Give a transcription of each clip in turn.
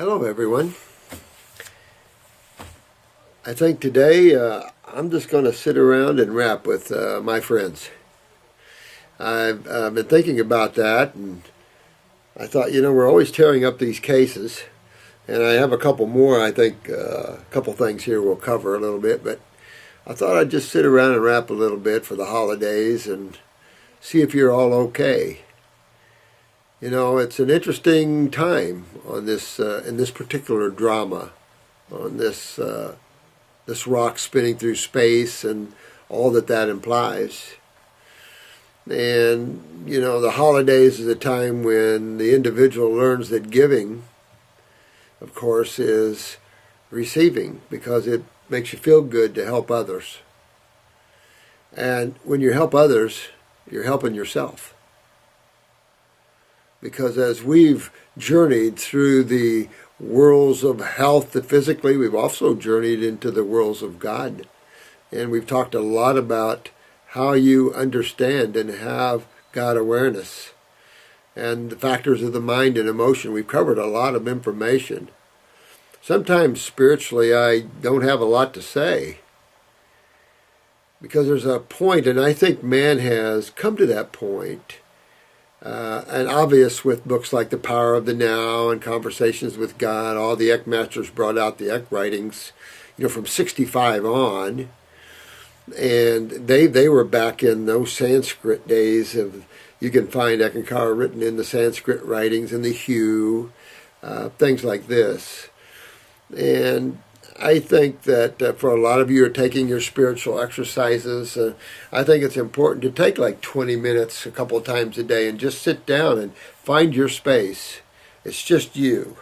Hello everyone. I think today I'm just going to sit around and rap with my friends. I've been thinking about that, and I thought, we're always tearing up these cases, and I have a couple more. I think a couple things here we'll cover a little bit, but I thought I'd just sit around and rap a little bit for the holidays and see if you're all okay. It's an interesting time on this in this particular drama, on this rock spinning through space and all that implies. And the holidays is a time when the individual learns that giving, of course, is receiving, because it makes you feel good to help others. And when you help others, you're helping yourself. Because as we've journeyed through the worlds of health physically, we've also journeyed into the worlds of God. And we've talked a lot about how you understand and have God awareness and the factors of the mind and emotion. We've covered a lot of information. Sometimes spiritually I don't have a lot to say, because there's a point, and I think man has come to that point, and obvious with books like The Power of the Now and Conversations with God. All the Eck Masters brought out the Eck writings, from 65 on, and they were back in those Sanskrit days of, you can find Ekankara written in the Sanskrit writings and the hue, things like this. And I think that for a lot of you who are taking your spiritual exercises, I think it's important to take like 20 minutes a couple of times a day and just sit down and find your space. It's just you.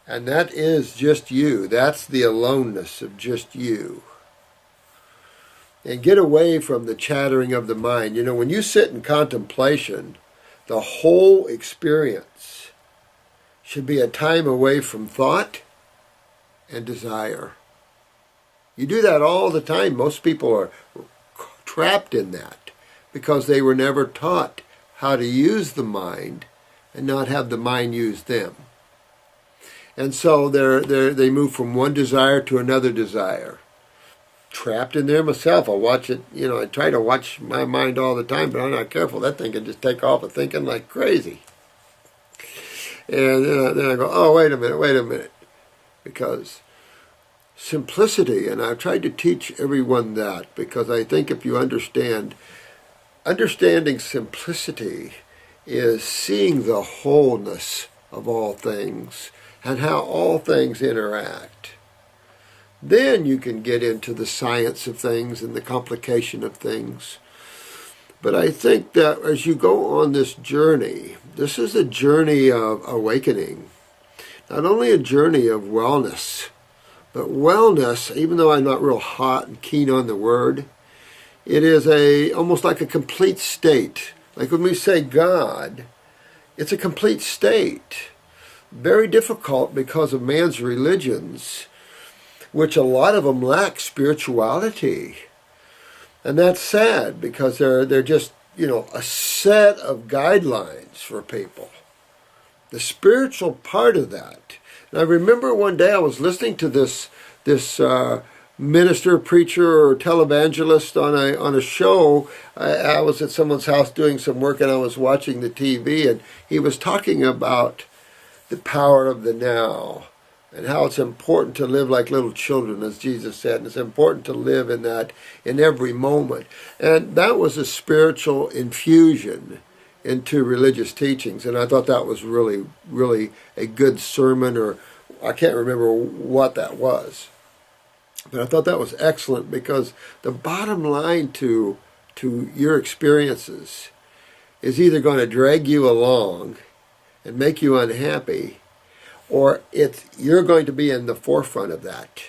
And that is just you. That's the aloneness of just you. And get away from the chattering of the mind. When you sit in contemplation, the whole experience should be a time away from thought and desire. You do that all the time. Most people are trapped in that because they were never taught how to use the mind and not have the mind use them. And so they move from one desire to another desire. Trapped in there myself. I watch it, I try to watch my mind all the time, but I'm not careful. That thing can just take off and thinking like crazy. And then I go, oh, wait a minute. Because simplicity, and I've tried to teach everyone that, because I think if you understanding simplicity is seeing the wholeness of all things and how all things interact. Then you can get into the science of things and the complication of things. But I think that as you go on this journey, this is a journey of awakening. Not only a journey of wellness, but wellness, even though I'm not real hot and keen on the word, it is almost like a complete state. Like when we say God, it's a complete state. Very difficult because of man's religions, which a lot of them lack spirituality. And that's sad, because they're just, a set of guidelines for people. The spiritual part of that. And I remember one day I was listening to this minister, preacher, or televangelist on a show. I was at someone's house doing some work, and I was watching the TV, and he was talking about the power of the now and how it's important to live like little children, as Jesus said, and it's important to live in that in every moment. And that was a spiritual infusion into religious teachings, and I thought that was really, really a good sermon, or I can't remember what that was. But I thought that was excellent, because the bottom line to your experiences is either going to drag you along and make you unhappy, or you're going to be in the forefront of that.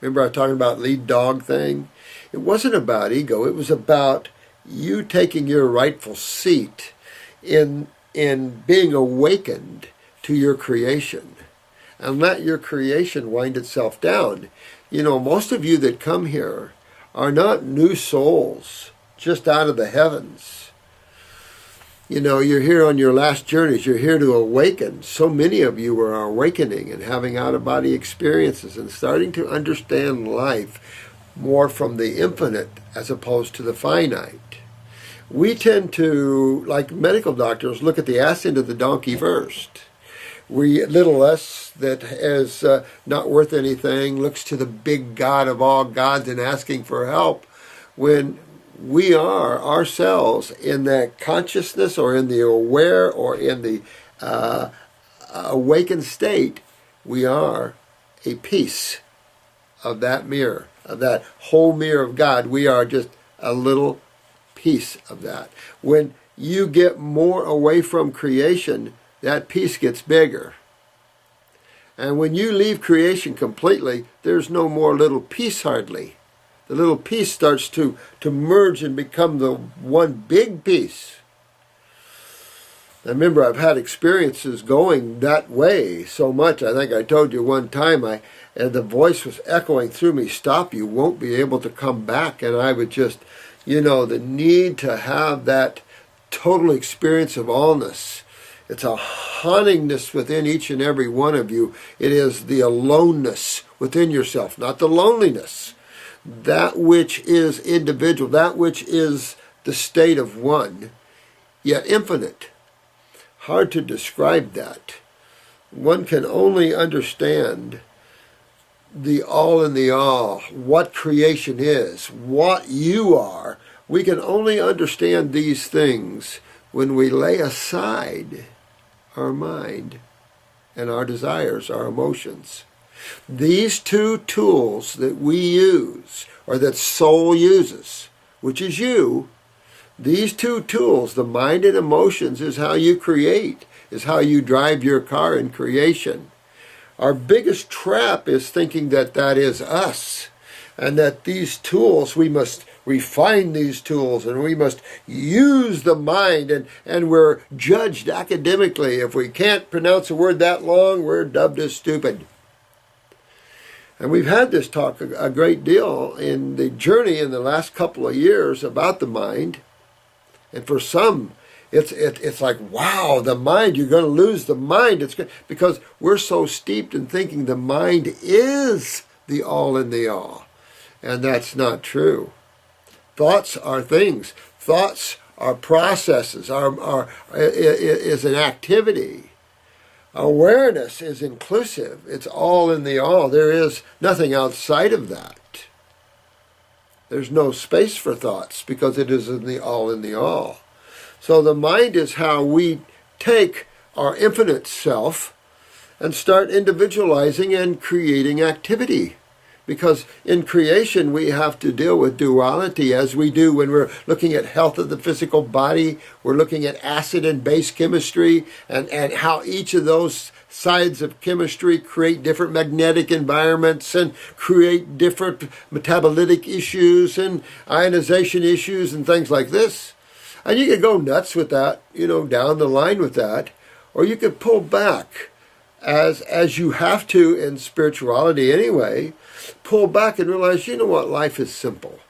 Remember I was talking about lead dog thing? It wasn't about ego. It was about you taking your rightful seat in being awakened to your creation, and let your creation wind itself down. Most of you that come here are not new souls just out of the heavens. You know, you're here on your last journeys. You're here to awaken. So many of you are awakening and having out-of-body experiences and starting to understand life more from the infinite as opposed to the finite. We tend to, like medical doctors, look at the ass end of the donkey first. We, little us that is not worth anything, looks to the big God of all gods and asking for help, when we are ourselves in that consciousness or in the aware or in the awakened state. We are a piece of that mirror, of that whole mirror of God. We are just a little piece of that. When you get more away from creation, that piece gets bigger. And when you leave creation completely, there's no more little piece hardly. The little piece starts to merge and become the one big piece. I remember I've had experiences going that way so much. I think I told you one time, and the voice was echoing through me, "Stop, you won't be able to come back." And I would just, you know, the need to have that total experience of allness. It's a hauntingness within each and every one of you. It is the aloneness within yourself, not the loneliness. That which is individual, that which is the state of one, yet infinite. Hard to describe that. One can only understand the all in the all, what creation is, what you are. We can only understand these things when we lay aside our mind and our desires, our emotions. These two tools that we use, or that soul uses, which is you, these two tools, the mind and emotions, is how you create, is how you drive your car in creation. Our biggest trap is thinking that that is us, and that these tools, we must refine these tools, and we must use the mind, and we're judged academically. If we can't pronounce a word that long, we're dubbed as stupid. And we've had this talk a great deal in the journey in the last couple of years about the mind. And for some, it's like, wow, the mind, you're going to lose the mind. Because we're so steeped in thinking the mind is the all in the all. And that's not true. Thoughts are things. Thoughts are processes, is an activity. Awareness is inclusive. It's all in the all. There is nothing outside of that. There's no space for thoughts because it is in the all. So the mind is how we take our infinite self and start individualizing and creating activity. Because in creation we have to deal with duality, as we do when we're looking at health of the physical body. We're looking at acid and base chemistry and how each of those sides of chemistry create different magnetic environments and create different metabolitic issues and ionization issues and things like this. And you could go nuts with that, down the line with that, or you could pull back as you have to in spirituality anyway. Pull back and realize, what, life is simple.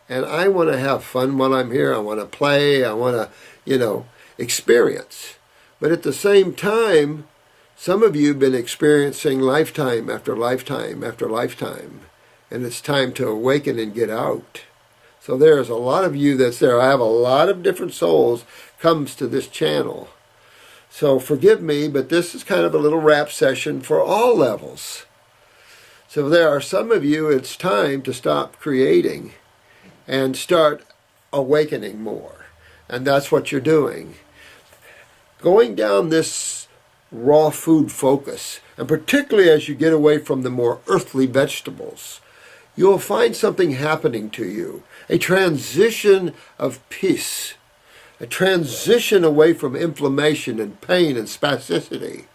And I want to have fun while I'm here. I want to play. I want to, experience. But at the same time, some of you have been experiencing lifetime after lifetime after lifetime. And it's time to awaken and get out. So there's a lot of you that's there. I have a lot of different souls comes to this channel. So forgive me, but this is kind of a little rap session for all levels. So there are some of you, it's time to stop creating and start awakening more. And that's what you're doing. Going down this raw food focus, and particularly as you get away from the more earthly vegetables, you'll find something happening to you. A transition of peace. A transition away from inflammation and pain and spasticity.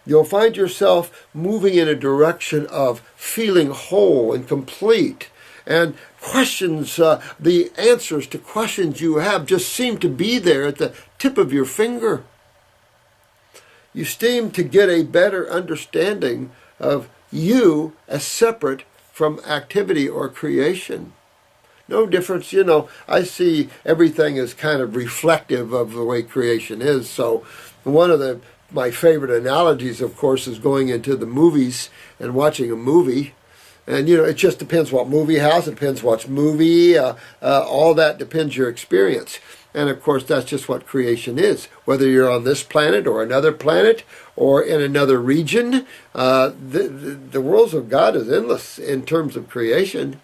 You'll find yourself moving in a direction of feeling whole and complete. And questions, the answers to questions you have just seem to be there at the tip of your finger. You seem to get a better understanding of you as separate from activity or creation. No difference. You know, I see everything as kind of reflective of the way creation is. So one of my favorite analogies, of course, is going into the movies and watching a movie. And, you know, it just depends what movie house, it depends what's movie, all that depends your experience. And, of course, that's just what creation is. Whether you're on this planet or another planet or in another region, the worlds of God is endless in terms of creation.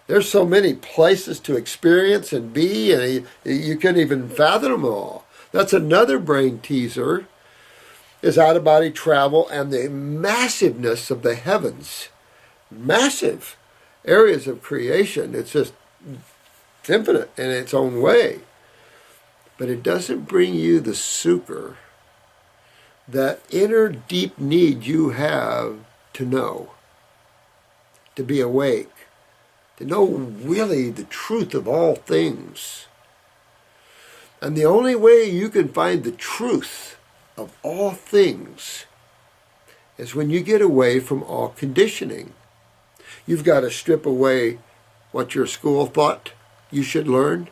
There's so many places to experience and be, and you can't even fathom them all. That's another brain teaser, is out-of-body travel and the massiveness of the heavens. Massive areas of creation. It's just infinite in its own way. But it doesn't bring you the sucre, that inner deep need you have to know, to be awake, to know really the truth of all things. And the only way you can find the truth of all things is when you get away from all conditioning. You've got to strip away what your school thought you should learn,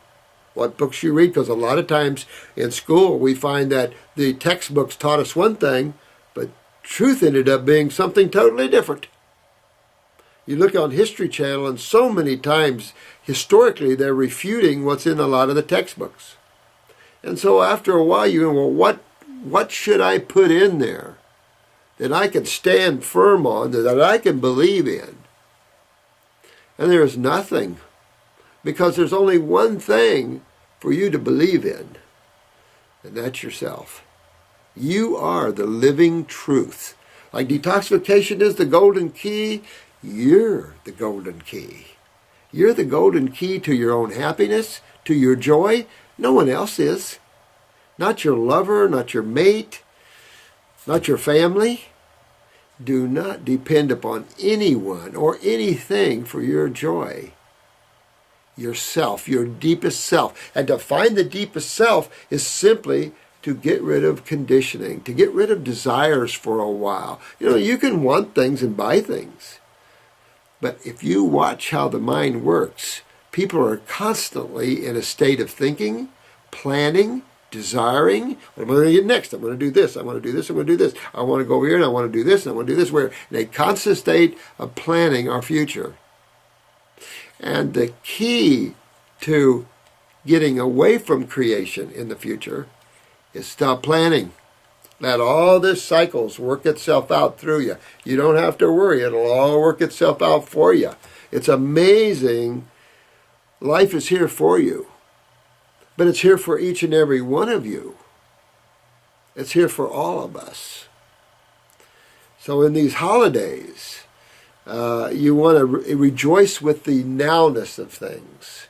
what books you read, because a lot of times in school we find that the textbooks taught us one thing, but truth ended up being something totally different. You look on History Channel, and so many times historically they're refuting what's in a lot of the textbooks. And so after a while you go, well, what should I put in there that I can stand firm on, that I can believe in? And there is nothing, because there's only one thing for you to believe in, and that's yourself. You are the living truth. Like detoxification is the golden key, you're the golden key. You're the golden key to your own happiness, to your joy. No one else is. Not your lover, not your mate, not your family. Do not depend upon anyone or anything for your joy. Yourself, your deepest self. And to find the deepest self is simply to get rid of conditioning, to get rid of desires for a while. You know, you can want things and buy things. But if you watch how the mind works, people are constantly in a state of thinking, planning, desiring. What am I going to get next? I'm going to do this. I want to do this. I'm going to do this. I want to go over here and I want to do this and I want to do this. We're in a constant state of planning our future. And the key to getting away from creation in the future is stop planning. Let all this cycles work itself out through you. You don't have to worry. It'll all work itself out for you. It's amazing. Life is here for you. But it's here for each and every one of you. It's here for all of us. So in these holidays, you want to rejoice with the nowness of things,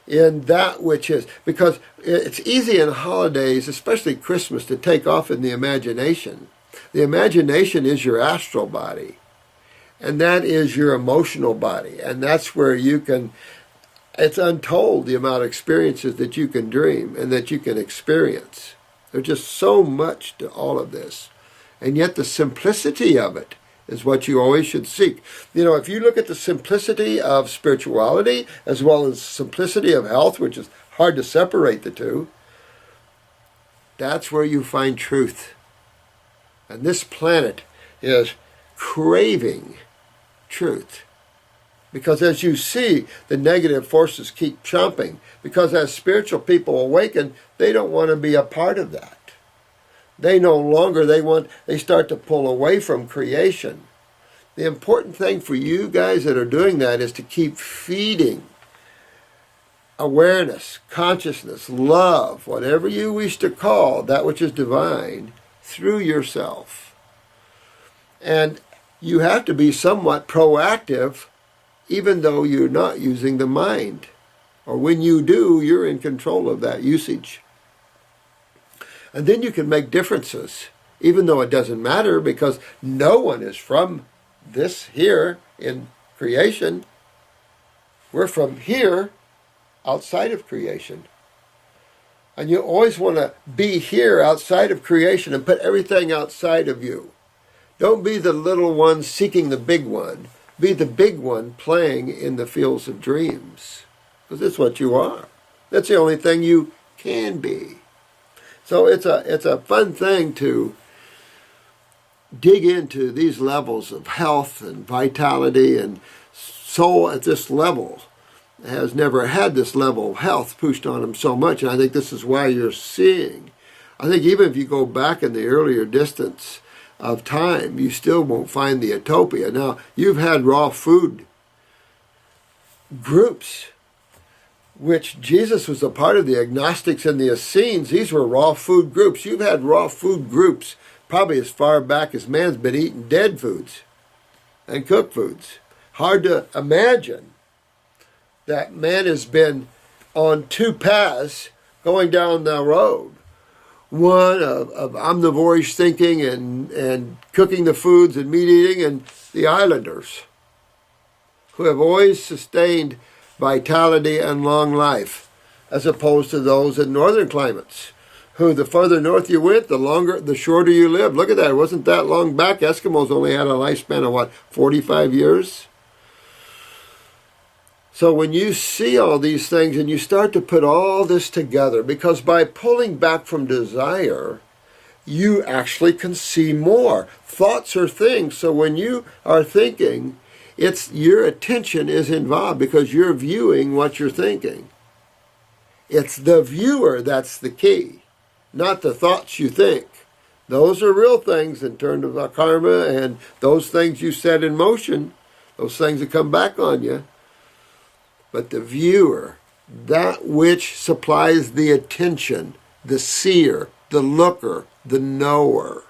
in that which is. Because it's easy in holidays, especially Christmas, to take off in the imagination. The imagination is your astral body. And that is your emotional body. And that's where you can... It's untold the amount of experiences that you can dream and that you can experience. There's just so much to all of this. And yet the simplicity of it is what you always should seek. You know, if you look at the simplicity of spirituality as well as simplicity of health, which is hard to separate the two, that's where you find truth. And this planet is craving truth. Because as you see, the negative forces keep chomping. Because as spiritual people awaken, they don't want to be a part of that. They no longer, they start to pull away from creation. The important thing for you guys that are doing that is to keep feeding awareness, consciousness, love, whatever you wish to call that which is divine, through yourself. And you have to be somewhat proactive, even though you're not using the mind. Or when you do, you're in control of that usage. And then you can make differences, even though it doesn't matter, because no one is from this here in creation. We're from here outside of creation. And you always want to be here outside of creation and put everything outside of you. Don't be the little one seeking the big one. Be the big one playing in the fields of dreams. because it's what you are. That's the only thing you can be. So it's a fun thing to dig into these levels of health and vitality, and soul at this level has never had this level of health pushed on them so much, and I think this is why you're seeing. I think even if you go back in the earlier distance of time, you still won't find the utopia. Now, you've had raw food groups, which Jesus was a part of, the agnostics and the Essenes. These were raw food groups. You've had raw food groups probably as far back as man's been eating dead foods and cooked foods. Hard to imagine that man has been on two paths going down the road. One of omnivorish thinking and cooking the foods and meat eating, and the islanders, who have always sustained vitality and long life, as opposed to those in northern climates, who the further north you went, the shorter you lived. Look at that. It wasn't that long back. Eskimos only had a lifespan of 45 years? So when you see all these things and you start to put all this together, because by pulling back from desire, you actually can see more. Thoughts are things. So when you are thinking, your attention is involved because you're viewing what you're thinking. It's the viewer that's the key, not the thoughts you think. Those are real things in terms of karma, and those things you set in motion, those things that come back on you. But the viewer, that which supplies the attention, the seer, the looker, the knower.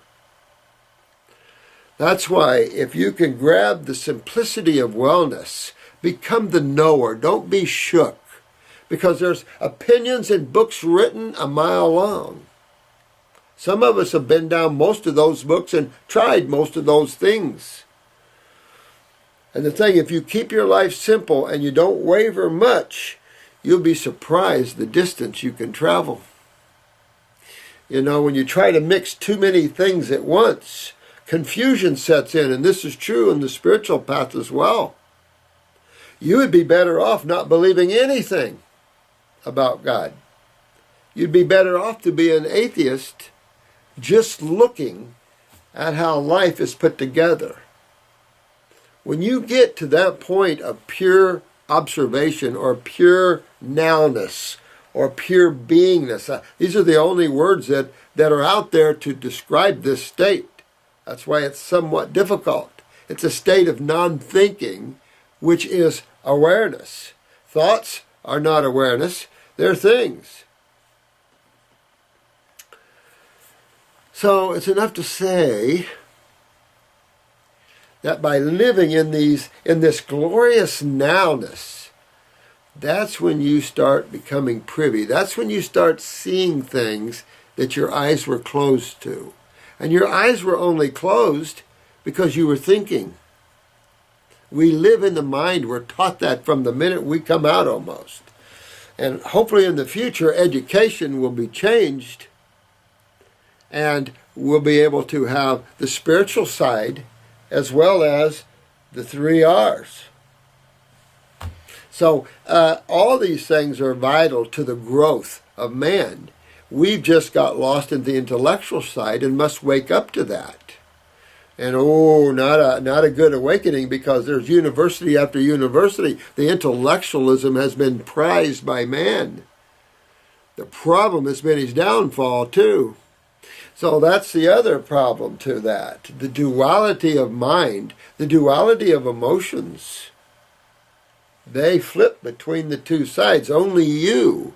That's why if you can grab the simplicity of wellness, become the knower. Don't be shook, because there's opinions and books written a mile long. Some of us have been down most of those books and tried most of those things. And the thing, if you keep your life simple and you don't waver much, you'll be surprised the distance you can travel. You know, when you try to mix too many things at once, confusion sets in, and this is true in the spiritual path as well. You would be better off not believing anything about God. You'd be better off to be an atheist, just looking at how life is put together. When you get to that point of pure observation or pure nowness or pure beingness, these are the only words that are out there to describe this state. That's why it's somewhat difficult. It's a state of non-thinking, which is awareness. Thoughts are not awareness, they're things. So it's enough to say that by living in this glorious nowness, that's when you start becoming privy. That's when you start seeing things that your eyes were closed to. And your eyes were only closed because you were thinking. We live in the mind. We're taught that from the minute we come out almost. And hopefully in the future, education will be changed, and we'll be able to have the spiritual side as well as the 3 R's. So all these things are vital to the growth of man. We've just got lost in the intellectual side and must wake up to that. And not a good awakening, because there's university after university. The intellectualism has been prized by man. The problem has been his downfall too. So that's the other problem to that. The duality of mind, the duality of emotions. They flip between the two sides. Only you,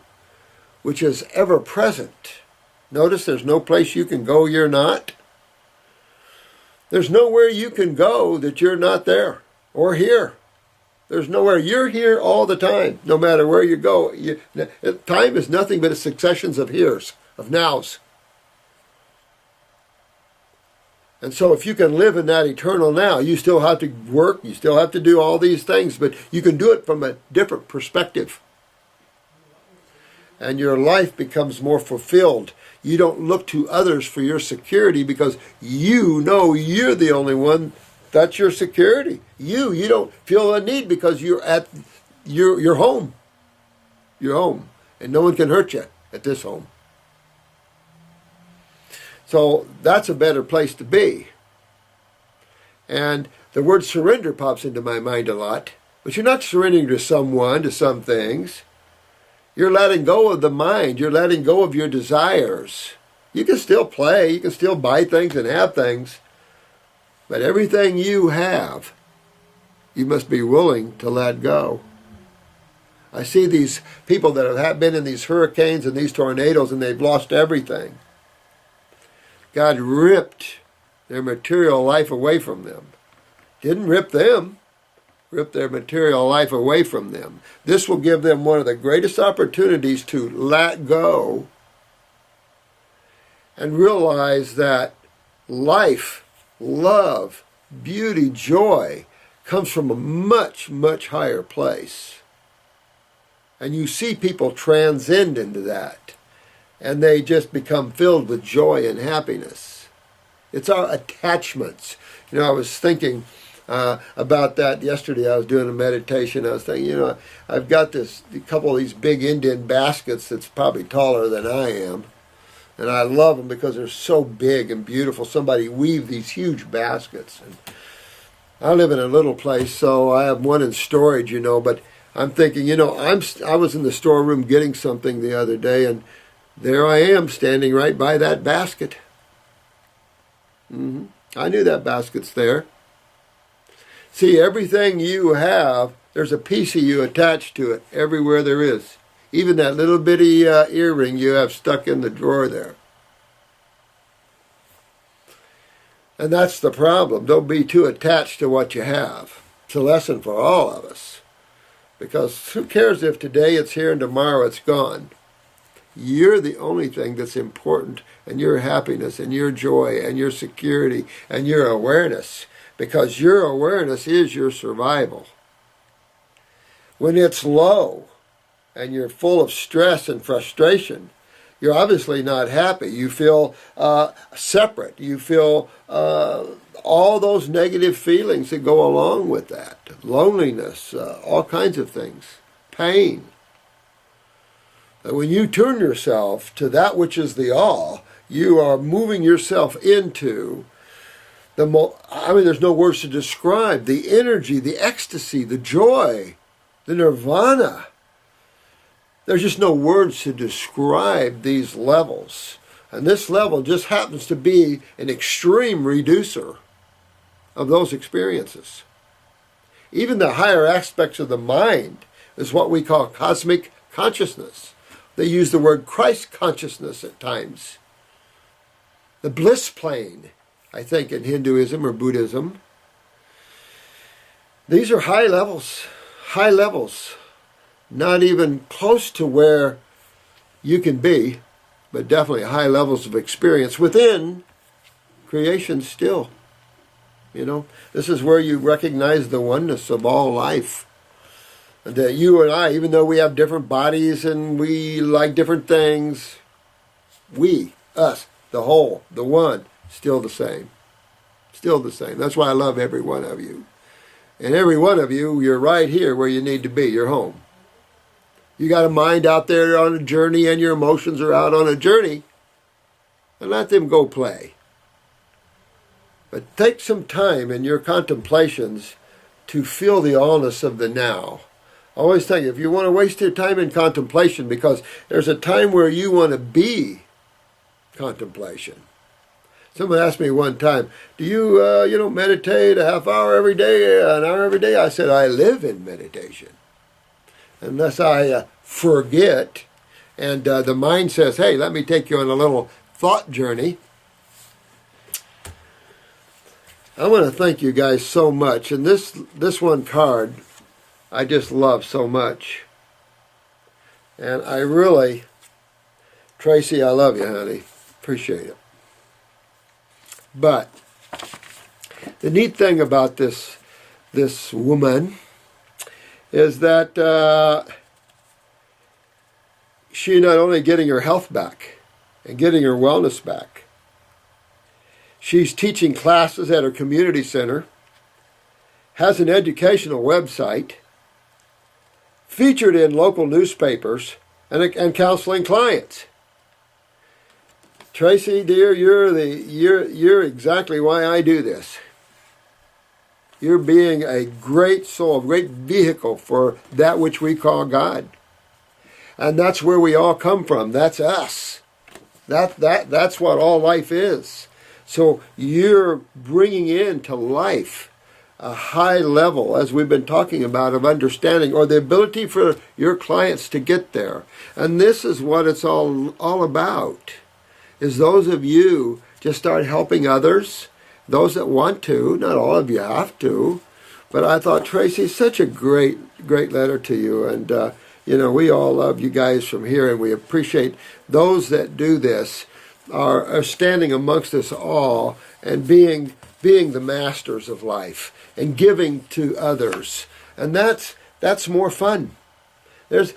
which is ever present. Notice there's no place you can go you're not. There's nowhere you can go that you're not there or here. There's nowhere. You're here all the time, no matter where you go. Time is nothing but a succession of heres, of nows. And so if you can live in that eternal now, you still have to work, you still have to do all these things, but you can do it from a different perspective. And your life becomes more fulfilled. You don't look to others for your security, because you know you're the only one that's your security. You don't feel a need because you're at your home. You're home. And no one can hurt you at this home. So that's a better place to be. And the word surrender pops into my mind a lot. But you're not surrendering to someone, to some things. You're letting go of the mind. You're letting go of your desires. You can still play. You can still buy things and have things. But everything you have, you must be willing to let go. I see these people that have been in these hurricanes and these tornadoes and they've lost everything. God ripped their material life away from them. Didn't rip them. Rip their material life away from them. This will give them one of the greatest opportunities to let go and realize that life, love, beauty, joy comes from a much, much higher place. And you see people transcend into that. And they just become filled with joy and happiness. It's our attachments. I was thinking about that yesterday. I was doing a meditation. I was thinking, I've got a couple of these big Indian baskets that's probably taller than I am. And I love them because they're so big and beautiful. Somebody weaved these huge baskets. And I live in a little place, so I have one in storage, but I'm thinking, I was in the storeroom getting something the other day, and there I am standing right by that basket. I knew that basket's there. See, everything you have, there's a piece of you attached to it everywhere there is. Even that little bitty earring you have stuck in the drawer there. And that's the problem. Don't be too attached to what you have. It's a lesson for all of us. Because who cares if today it's here and tomorrow it's gone? You're the only thing that's important, and your happiness and your joy and your security and your awareness, because your awareness is your survival. When it's low and you're full of stress and frustration, you're obviously not happy. You feel separate. You feel all those negative feelings that go along with that. Loneliness, all kinds of things. Pain. And when you turn yourself to that which is the all, you are moving yourself into there's no words to describe the energy, the ecstasy, the joy, the nirvana. There's just no words to describe these levels. And this level just happens to be an extreme reducer of those experiences. Even the higher aspects of the mind is what we call cosmic consciousness. They use the word Christ consciousness at times. The bliss plane, I think, in Hinduism or Buddhism. These are high levels. Not even close to where you can be, but definitely high levels of experience within creation still. This is where you recognize the oneness of all life. And that you and I, even though we have different bodies and we like different things, we, us, the whole, the one, still the same. Still the same. That's why I love every one of you. And every one of you, you're right here where you need to be. You're home. You got a mind out there on a journey and your emotions are out on a journey. And let them go play. But take some time in your contemplations to feel the allness of the now. I always tell you, if you want to waste your time in contemplation, because there's a time where you want to be contemplation. Someone asked me one time, do you, meditate a half hour every day, an hour every day? I said, I live in meditation. Unless I forget, and the mind says, hey, let me take you on a little thought journey. I want to thank you guys so much. And this one card, I just love so much. And I really, Tracy, I love you, honey. Appreciate it. But the neat thing about this woman is that she's not only getting her health back and getting her wellness back, she's teaching classes at her community center, has an educational website, featured in local newspapers and counseling clients. Tracy, dear, you're exactly why I do this. You're being a great soul, a great vehicle for that which we call God. And that's where we all come from. That's us. That's what all life is. So you're bringing into life a high level, as we've been talking about, of understanding, or the ability for your clients to get there. And this is what it's all about, is those of you just start helping others, those that want to. Not all of you have to. But I thought, Tracy, such a great letter to you. And, we all love you guys from here, and we appreciate those that do this are standing amongst us all and being the masters of life and giving to others. And that's more fun. There's,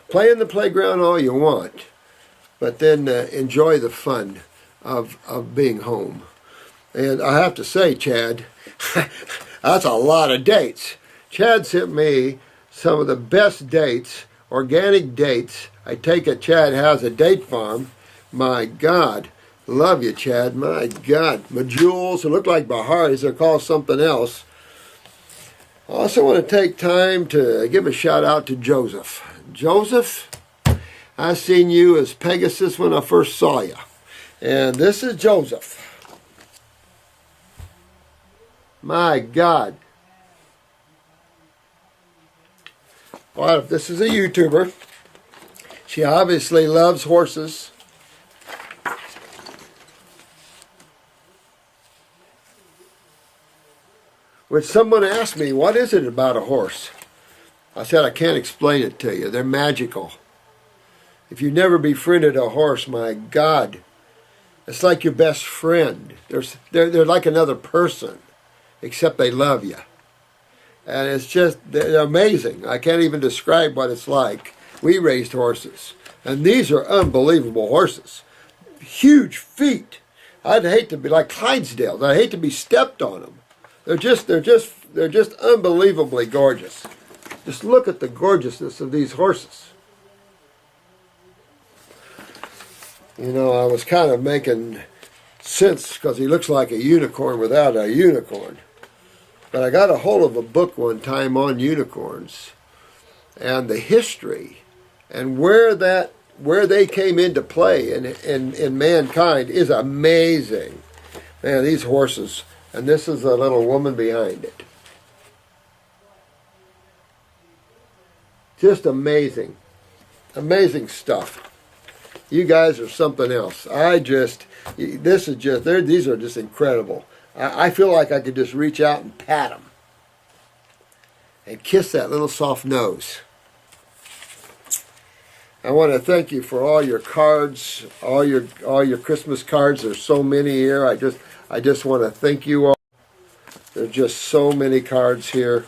play in the playground all you want, but then enjoy the fun of being home. And I have to say, Chad, that's a lot of dates. Chad sent me some of the best dates, organic dates. I take it Chad has a date farm. My God, love you, Chad. My God, Majules, they look like Baharis. They're called something else. I also want to take time to give a shout out to Joseph. Joseph, I seen you as Pegasus when I first saw you. And this is Joseph. My God. Well, this is a YouTuber. She obviously loves horses. Which someone asked me, what is it about a horse? I said, I can't explain it to you. They're magical. If you've never befriended a horse, my God, it's like your best friend. They're like another person, except they love you. And it's just, they're amazing. I can't even describe what it's like. We raised horses, and these are unbelievable horses. Huge feet. I'd hate to be like Clydesdales. I'd hate to be stepped on them. They're just unbelievably gorgeous. Just look at the gorgeousness of these horses. I was kind of making sense because he looks like a unicorn without a unicorn. But I got a hold of a book one time on unicorns and the history and where they came into play in mankind is amazing. Man, these horses, and this is a little woman behind it. Just amazing. Amazing stuff. You guys are something else. These are just incredible. I feel like I could just reach out and pat them and kiss that little soft nose. I want to thank you for all your cards, all your Christmas cards. There's so many here. I just want to thank you all. There's just so many cards here.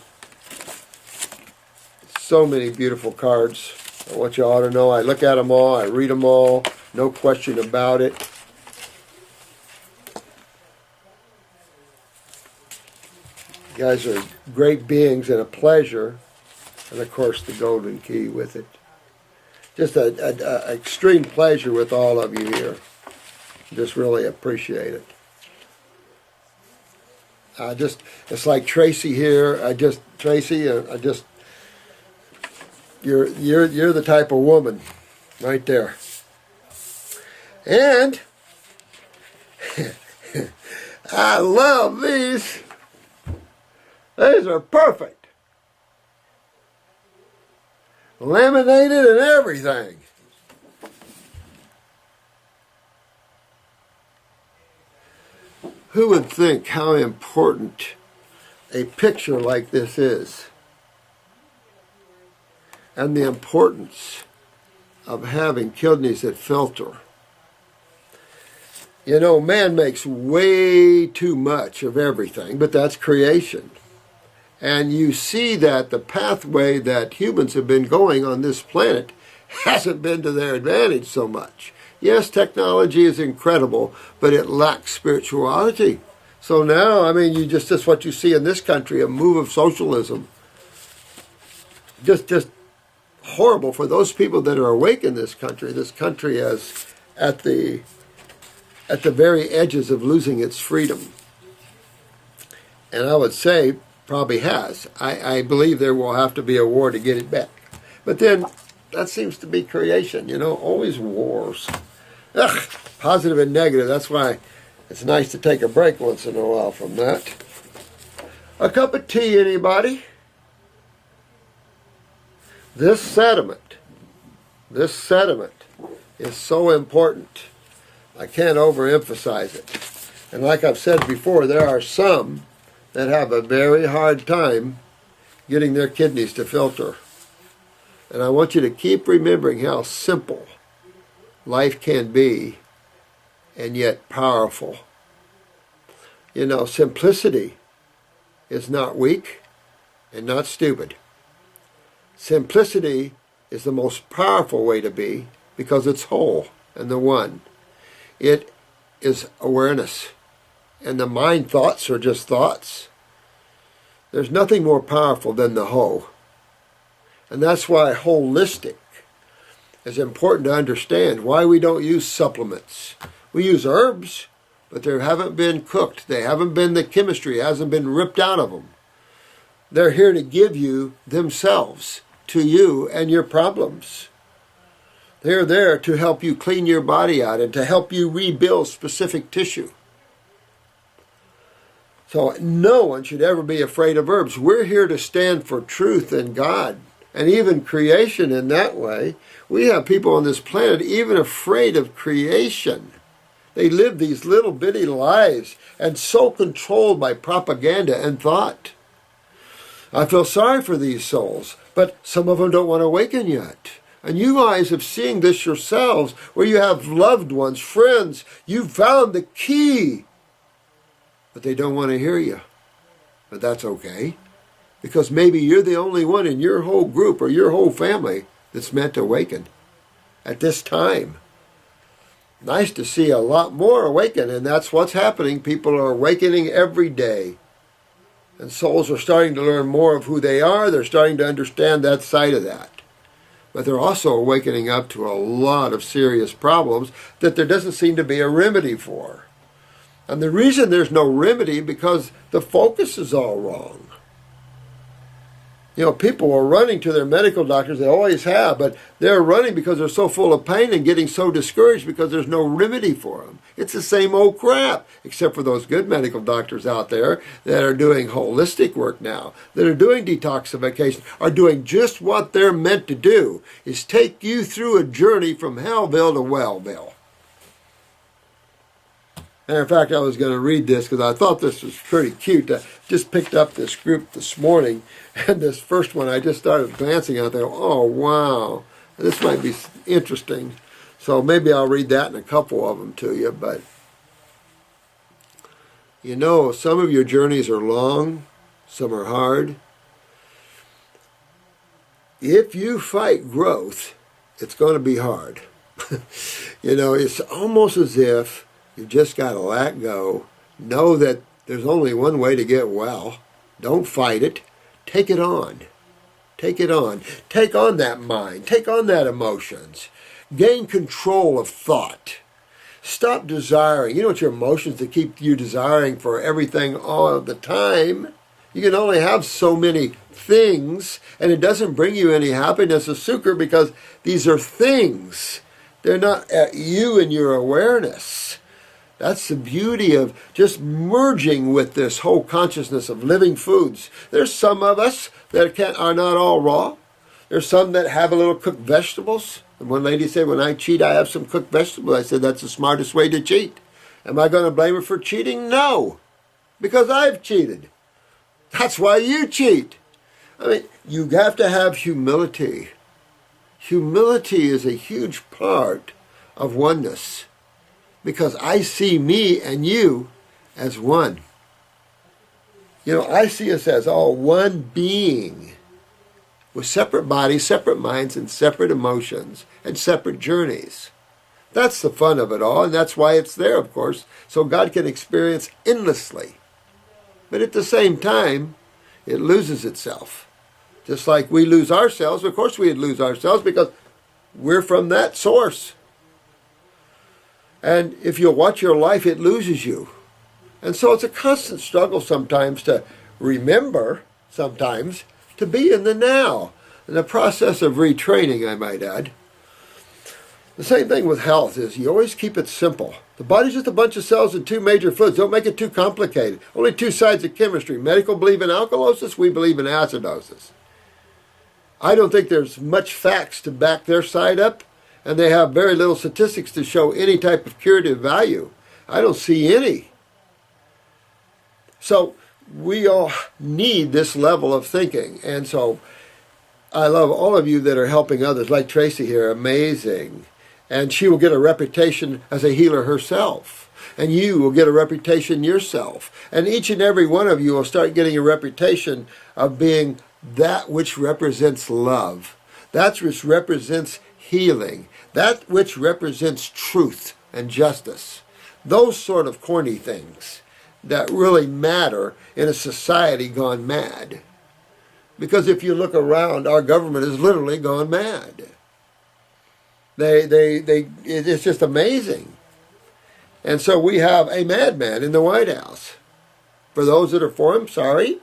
So many beautiful cards. I want you all to know I look at them all. I read them all. No question about it. You guys are great beings and a pleasure. And of course the golden key with it. Just an extreme pleasure with all of you here. Just really appreciate it. It's like Tracy here. You're the type of woman right there. And I love these. These are perfect. Laminated and everything. Who would think how important a picture like this is? And the importance of having kidneys that filter. Man makes way too much of everything, but that's creation. And you see that the pathway that humans have been going on this planet hasn't been to their advantage so much. Yes, technology is incredible, but it lacks spirituality. So now, just what you see in this country, a move of socialism. Just horrible for those people that are awake in this country. This country is at the very edges of losing its freedom. And I would say probably has. I believe there will have to be a war to get it back. But then that seems to be creation, always wars. Ugh, positive and negative. That's why it's nice to take a break once in a while from that. A cup of tea, anybody? This sediment is so important. I can't overemphasize it. And like I've said before, there are some that have a very hard time getting their kidneys to filter. And I want you to keep remembering how simple life can be and yet powerful. Simplicity is not weak and not stupid. Simplicity is the most powerful way to be because it's whole and the one. It is awareness. And the mind thoughts are just thoughts. There's nothing more powerful than the whole. And that's why holistic is important to understand. Why we don't use supplements. We use herbs, but they haven't been cooked. They haven't been, the chemistry hasn't been ripped out of them. They're here to give you themselves to you and your problems. They're there to help you clean your body out and to help you rebuild specific tissue. So no one should ever be afraid of herbs. We're here to stand for truth and God and even creation in that way. We have people on this planet even afraid of creation. They live these little bitty lives and so controlled by propaganda and thought. I feel sorry for these souls, but some of them don't want to awaken yet. And you guys have seen this yourselves, where you have loved ones, friends, you've found the key, but they don't want to hear you. But that's okay, because maybe you're the only one in your whole group or your whole family that's meant to awaken at this time. Nice to see a lot more awaken, and that's what's happening. People are awakening every day. And souls are starting to learn more of who they are. They're starting to understand that side of that. But they're also awakening up to a lot of serious problems that there doesn't seem to be a remedy for. And the reason there's no remedy because the focus is all wrong. People are running to their medical doctors, they always have, but they're running because they're so full of pain and getting so discouraged because there's no remedy for them. It's the same old crap, except for those good medical doctors out there that are doing holistic work now, that are doing detoxification, are doing just what they're meant to do, is take you through a journey from Hellville to Wellville. And in fact, I was going to read this because I thought this was pretty cute. I just picked up this group this morning, and this first one I just started glancing at. Oh, wow, this might be interesting. So maybe I'll read that and a couple of them to you. But, some of your journeys are long, some are hard. If you fight growth, it's going to be hard. It's almost as if you've just got to let go. Know that there's only one way to get well. Don't fight it. Take it on. Take it on. Take on that mind. Take on that emotions. Gain control of thought. Stop desiring. It's your emotions that keep you desiring for everything all the time. You can only have so many things, and it doesn't bring you any happiness or succor because these are things. They're not at you and your awareness. That's the beauty of just merging with this whole consciousness of living foods. There's some of us that are not all raw. There's some that have a little cooked vegetables. And one lady said, when I cheat, I have some cooked vegetables. I said, that's the smartest way to cheat. Am I going to blame her for cheating? No, because I've cheated. That's why you cheat. You have to have humility. Humility is a huge part of oneness. Because I see me and you as one. I see us as all one being with separate bodies, separate minds, and separate emotions, and separate journeys. That's the fun of it all, and that's why it's there, of course, so God can experience endlessly. But at the same time, it loses itself. Just like we lose our cells, of course we'd lose our cells because we're from that source. And if you watch your life, it loses you. And so it's a constant struggle sometimes to remember, sometimes, to be in the now. In the process of retraining, I might add. The same thing with health is you always keep it simple. The body's just a bunch of cells and two major fluids. Don't make it too complicated. Only two sides of chemistry. Medical believe in alkalosis, we believe in acidosis. I don't think there's much facts to back their side up, and they have very little statistics to show any type of curative value. I don't see any. So we all need this level of thinking. And so I love all of you that are helping others, like Tracy here, amazing. And she will get a reputation as a healer herself. And you will get a reputation yourself. And each and every one of you will start getting a reputation of being that which represents love. That which represents healing. That which represents truth and justice. Those sort of corny things that really matter in a society gone mad. Because if you look around, our government has literally gone mad. It's just amazing. And so we have a madman in the White House. For those that are for him, sorry.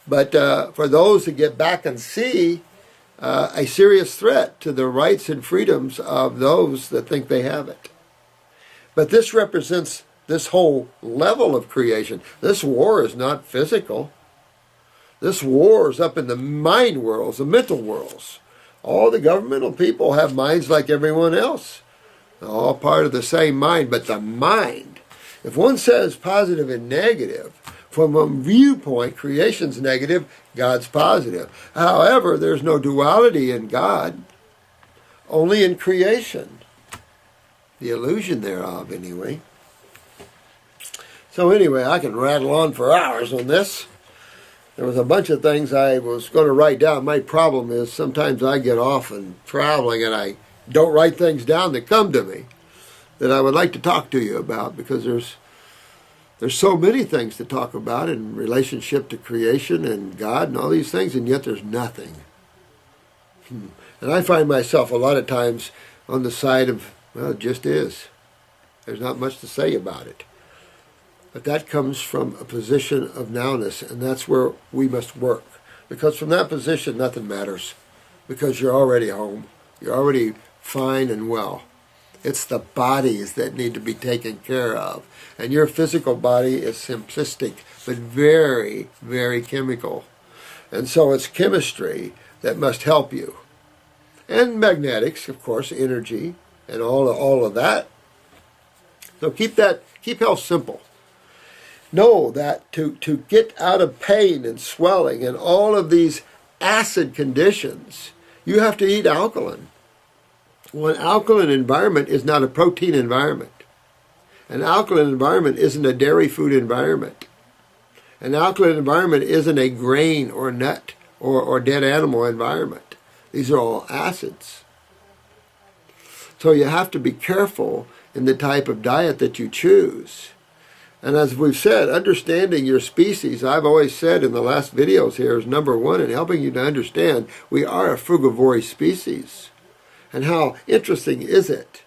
But for those that get back and see a serious threat to the rights and freedoms of those that think they have it. But this represents this whole level of creation. This war is not physical. This war is up in the mind worlds, the mental worlds. All the governmental people have minds like everyone else. They're all part of the same mind, but the mind, if one says positive and negative, from a viewpoint, creation's negative, God's positive. However, there's no duality in God, only in creation. The illusion thereof, anyway. So anyway, I can rattle on for hours on this. There was a bunch of things I was going to write down. My problem is sometimes I get off and traveling and I don't write things down that come to me that I would like to talk to you about, because there's so many things to talk about in relationship to creation and God and all these things, and yet there's nothing. And I find myself a lot of times on the side of, well, it just is. There's not much to say about it. But that comes from a position of nowness, and that's where we must work. Because from that position, nothing matters. Because you're already home. You're already fine and well. It's the bodies that need to be taken care of. And your physical body is simplistic, but very, very chemical. And so it's chemistry that must help you. And magnetics, of course, energy, and all of that. So keep health simple. Know that to get out of pain and swelling and all of these acid conditions, you have to eat alkaline. Well, an alkaline environment is not a protein environment. An alkaline environment isn't a dairy food environment. An alkaline environment isn't a grain or nut or dead animal environment. These are all acids. So you have to be careful in the type of diet that you choose. And as we've said, understanding your species, I've always said in the last videos here, is number one in helping you to understand we are a frugivorous species. And how interesting is it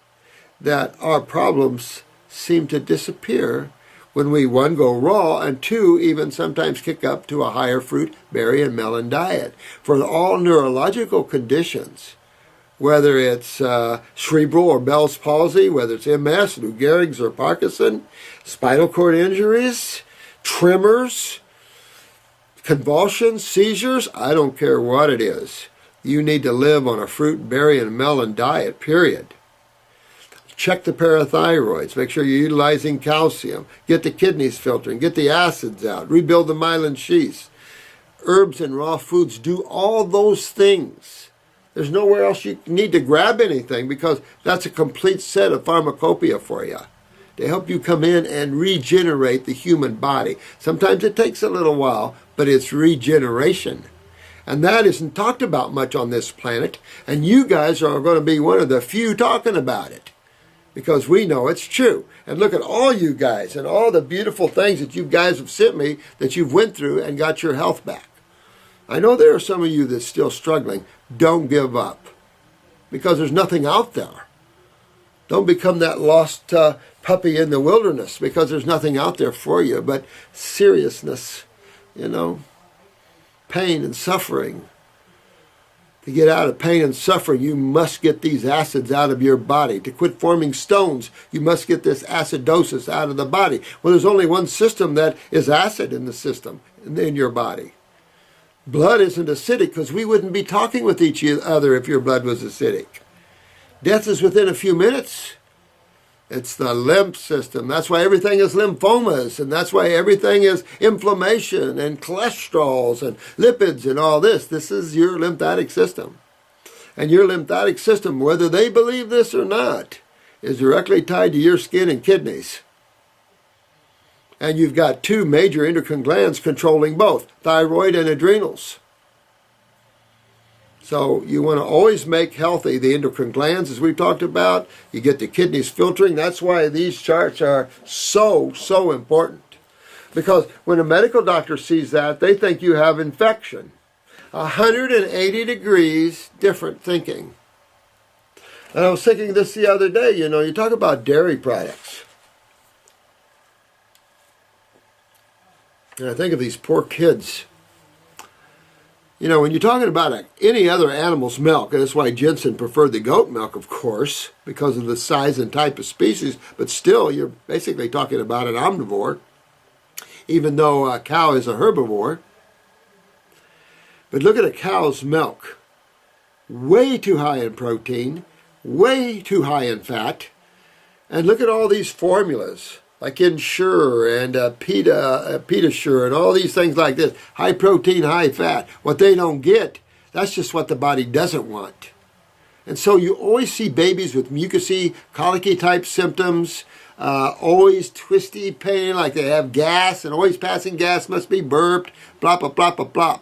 that our problems seem to disappear when we, one, go raw, and two, even sometimes kick up to a higher fruit, berry, and melon diet. For all neurological conditions, whether it's cerebral or Bell's palsy, whether it's MS, Lou Gehrig's or Parkinson, spinal cord injuries, tremors, convulsions, seizures, I don't care what it is. You need to live on a fruit, berry, and melon diet, period. Check the parathyroids. Make sure you're utilizing calcium. Get the kidneys filtering. Get the acids out. Rebuild the myelin sheaths. Herbs and raw foods do all those things. There's nowhere else you need to grab anything, because that's a complete set of pharmacopoeia for you to help you come in and regenerate the human body. Sometimes it takes a little while, but it's regeneration. And that isn't talked about much on this planet. And you guys are going to be one of the few talking about it, because we know it's true. And look at all you guys and all the beautiful things that you guys have sent me that you've went through and got your health back. I know there are some of you that's still struggling. Don't give up, because there's nothing out there. Don't become that lost puppy in the wilderness, because there's nothing out there for you but seriousness, pain and suffering. To get out of pain and suffering, you must get these acids out of your body. To quit forming stones, you must get this acidosis out of the body. Well, there's only one system that is acid in the system, in your body. Blood isn't acidic, because we wouldn't be talking with each other if your blood was acidic. Death is within a few minutes. It's the lymph system. That's why everything is lymphomas, and that's why everything is inflammation and cholesterols and lipids and all this. This is your lymphatic system. And your lymphatic system, whether they believe this or not, is directly tied to your skin and kidneys. And you've got two major endocrine glands controlling both, thyroid and adrenals. So you want to always make healthy the endocrine glands, as we've talked about. You get the kidneys filtering. That's why these charts are so important. Because when a medical doctor sees that, they think you have infection. 180 degrees different thinking. And I was thinking this the other day, you talk about dairy products. And I think of these poor kids. When you're talking about any other animal's milk, and that's why Jensen preferred the goat milk, of course, because of the size and type of species, but still, you're basically talking about an omnivore, even though a cow is a herbivore. But look at a cow's milk. Way too high in protein, way too high in fat, and look at all these formulas, like Ensure and Pedasure and all these things like this. High protein, high fat. What they don't get, that's just what the body doesn't want. And so you always see babies with mucousy, colicky type symptoms, always twisty pain, like they have gas, and always passing gas, must be burped, blah, blah, blah, blah, blah.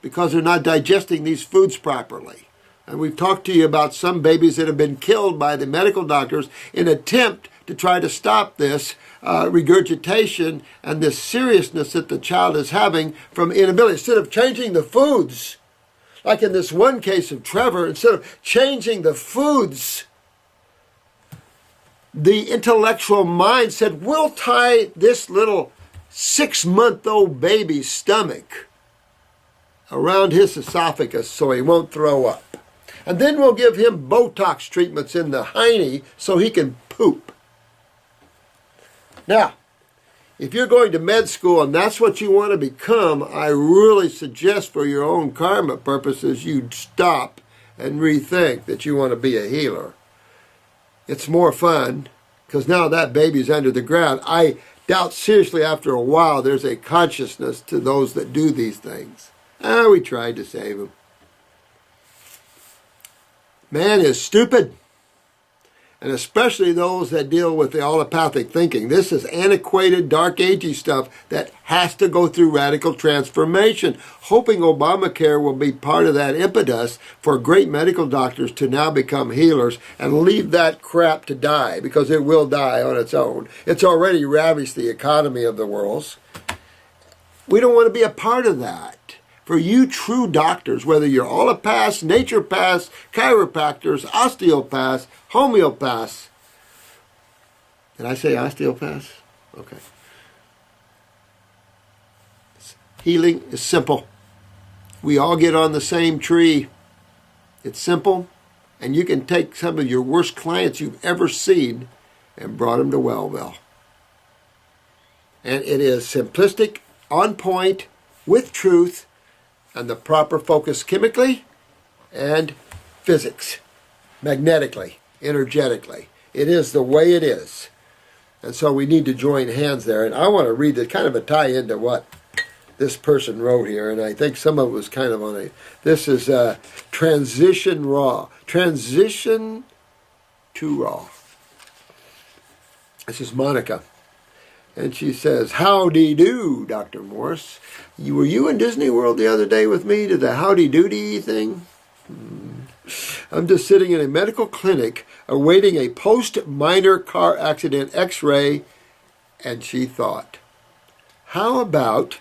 Because they're not digesting these foods properly. And we've talked to you about some babies that have been killed by the medical doctors in an attempt to try to stop this regurgitation and this seriousness that the child is having from inability. Instead of changing the foods, like in this one case of Trevor, instead of changing the foods, the intellectual mind said, we'll tie this little 6-month-old baby's stomach around his esophagus so he won't throw up. And then we'll give him Botox treatments in the hiney so he can poop. Now, if you're going to med school and that's what you want to become, I really suggest for your own karma purposes you stop and rethink that you want to be a healer. It's more fun because now that baby's under the ground. I doubt seriously after a while there's a consciousness to those that do these things. We tried to save him. Man is stupid. And especially those that deal with the allopathic thinking. This is antiquated, dark agey stuff that has to go through radical transformation. Hoping Obamacare will be part of that impetus for great medical doctors to now become healers and leave that crap to die, because it will die on its own. It's already ravished the economy of the world. We don't want to be a part of that. For you true doctors, whether you're allopaths, naturopaths, chiropractors, osteopaths, homeopaths. Did I say osteopaths? Okay. Healing is simple. We all get on the same tree. It's simple, and you can take some of your worst clients you've ever seen and brought them to Wellville. And it is simplistic, on point, with truth, and the proper focus chemically and physics, magnetically, energetically. It is the way it is. And so we need to join hands there. And I want to read the kind of a tie into what this person wrote here. And I think some of it was kind of on a, this is transition raw. Transition to raw. This is Monica. And she says, howdy-do, Dr. Morse. Were you in Disney World the other day with me to the howdy-doody thing? I'm just sitting in a medical clinic awaiting a post-minor car accident x-ray, and she thought, how about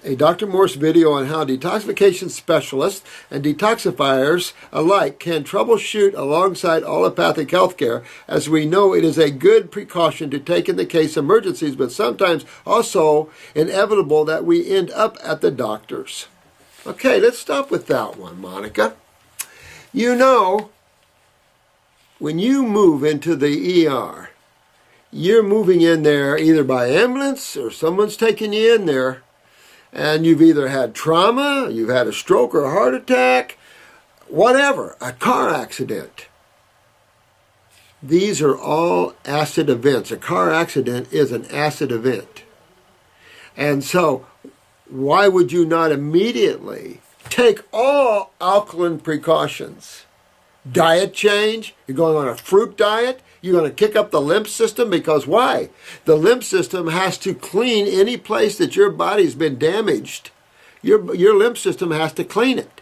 a Dr. Morse video on how detoxification specialists and detoxifiers alike can troubleshoot alongside allopathic healthcare, as we know it is a good precaution to take in the case of emergencies, but sometimes also inevitable that we end up at the doctor's. Okay, let's stop with that one, Monica. You know, when you move into the ER, you're moving in there either by ambulance or someone's taking you in there, and you've either had trauma, you've had a stroke or a heart attack, whatever, a car accident. These are all acid events. A car accident is an acid event. And so, why would you not immediately take all alkaline precautions? Diet change, you're going on a fruit diet, you're going to kick up the lymph system, because why? The lymph system has to clean any place that your body's been damaged. Your lymph system has to clean it.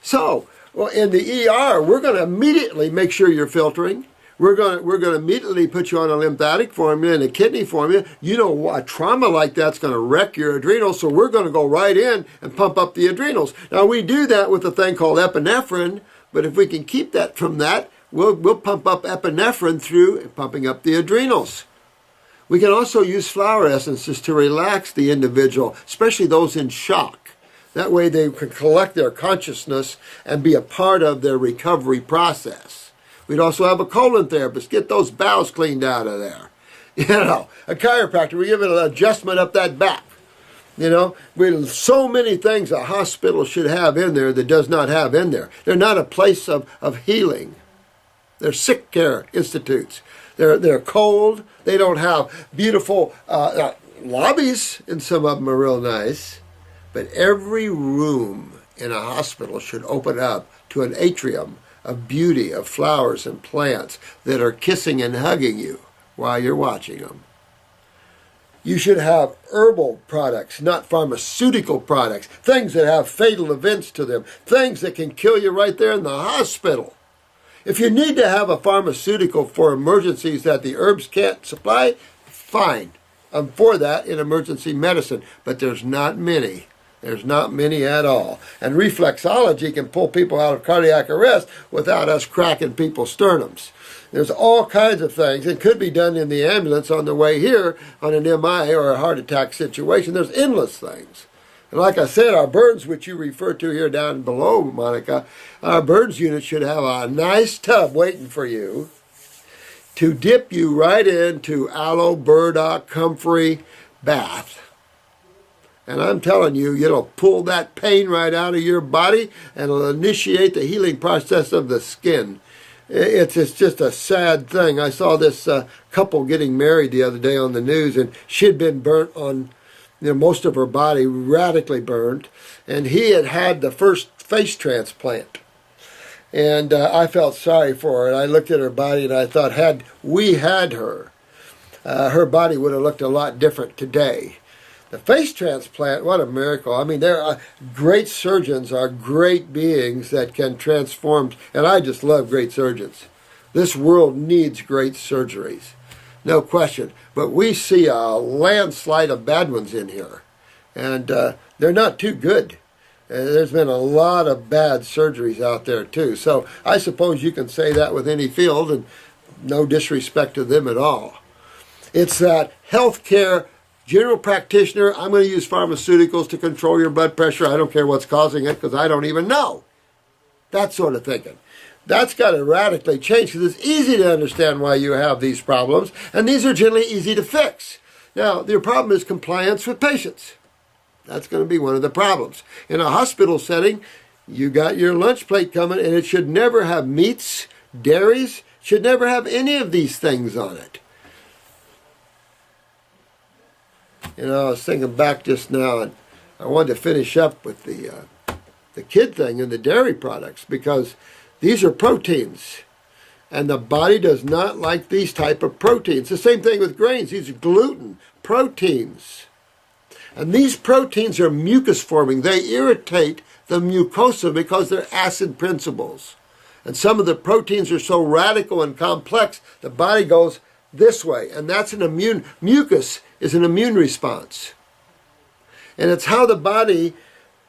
So, well, in the ER, we're going to immediately make sure you're filtering. We're going to immediately put you on a lymphatic formula and a kidney formula. You know, a trauma like that's going to wreck your adrenals, so we're going to go right in and pump up the adrenals. Now, we do that with a thing called epinephrine, but if we can keep that from that, we'll pump up epinephrine through pumping up the adrenals. We can also use flower essences to relax the individual, especially those in shock. That way they can collect their consciousness and be a part of their recovery process. We'd also have a colon therapist, get those bowels cleaned out of there. You know, a chiropractor, we give it an adjustment up that back. You know, with so many things a hospital should have in there that does not have in there. They're not a place of healing. They're sick care institutes. They're cold. They don't have beautiful lobbies, and some of them are real nice. But every room in a hospital should open up to an atrium of beauty, of flowers and plants that are kissing and hugging you while you're watching them. You should have herbal products, not pharmaceutical products, things that have fatal events to them, things that can kill you right there in the hospital. If you need to have a pharmaceutical for emergencies that the herbs can't supply, fine. I'm for that in emergency medicine, but there's not many. There's not many at all. And reflexology can pull people out of cardiac arrest without us cracking people's sternums. There's all kinds of things. It could be done in the ambulance on the way here on an MI or a heart attack situation. There's endless things. And like I said, our burns, which you refer to here down below, Monica, our burns unit should have a nice tub waiting for you to dip you right into aloe, burdock, comfrey bath. And I'm telling you, it'll pull that pain right out of your body and it'll initiate the healing process of the skin. It's just a sad thing. I saw this couple getting married the other day on the news, and she'd been burnt on most of her body, radically burned, and he had the first face transplant. And I felt sorry for her. And I looked at her body and I thought, had we had her, her body would have looked a lot different today. The face transplant, what a miracle. I mean, there are great surgeons are great beings that can transform, and I just love great surgeons. This world needs great surgeries, no question. But we see a landslide of bad ones in here, and they're not too good. There's been a lot of bad surgeries out there, too. So I suppose you can say that with any field, and no disrespect to them at all. It's that healthcare general practitioner, I'm going to use pharmaceuticals to control your blood pressure. I don't care what's causing it because I don't even know. That sort of thinking. That's got to radically change because it's easy to understand why you have these problems, and these are generally easy to fix. Now, your problem is compliance with patients. That's going to be one of the problems. In a hospital setting, you got your lunch plate coming, and it should never have meats, dairies, should never have any of these things on it. You know, I was thinking back just now, and I wanted to finish up with the kid thing and the dairy products, because these are proteins, and the body does not like these type of proteins. The same thing with grains. These are gluten, proteins. And these proteins are mucus forming. They irritate the mucosa because they're acid principles. And some of the proteins are so radical and complex, the body goes this way, and that's an mucus is an immune response. And it's how the body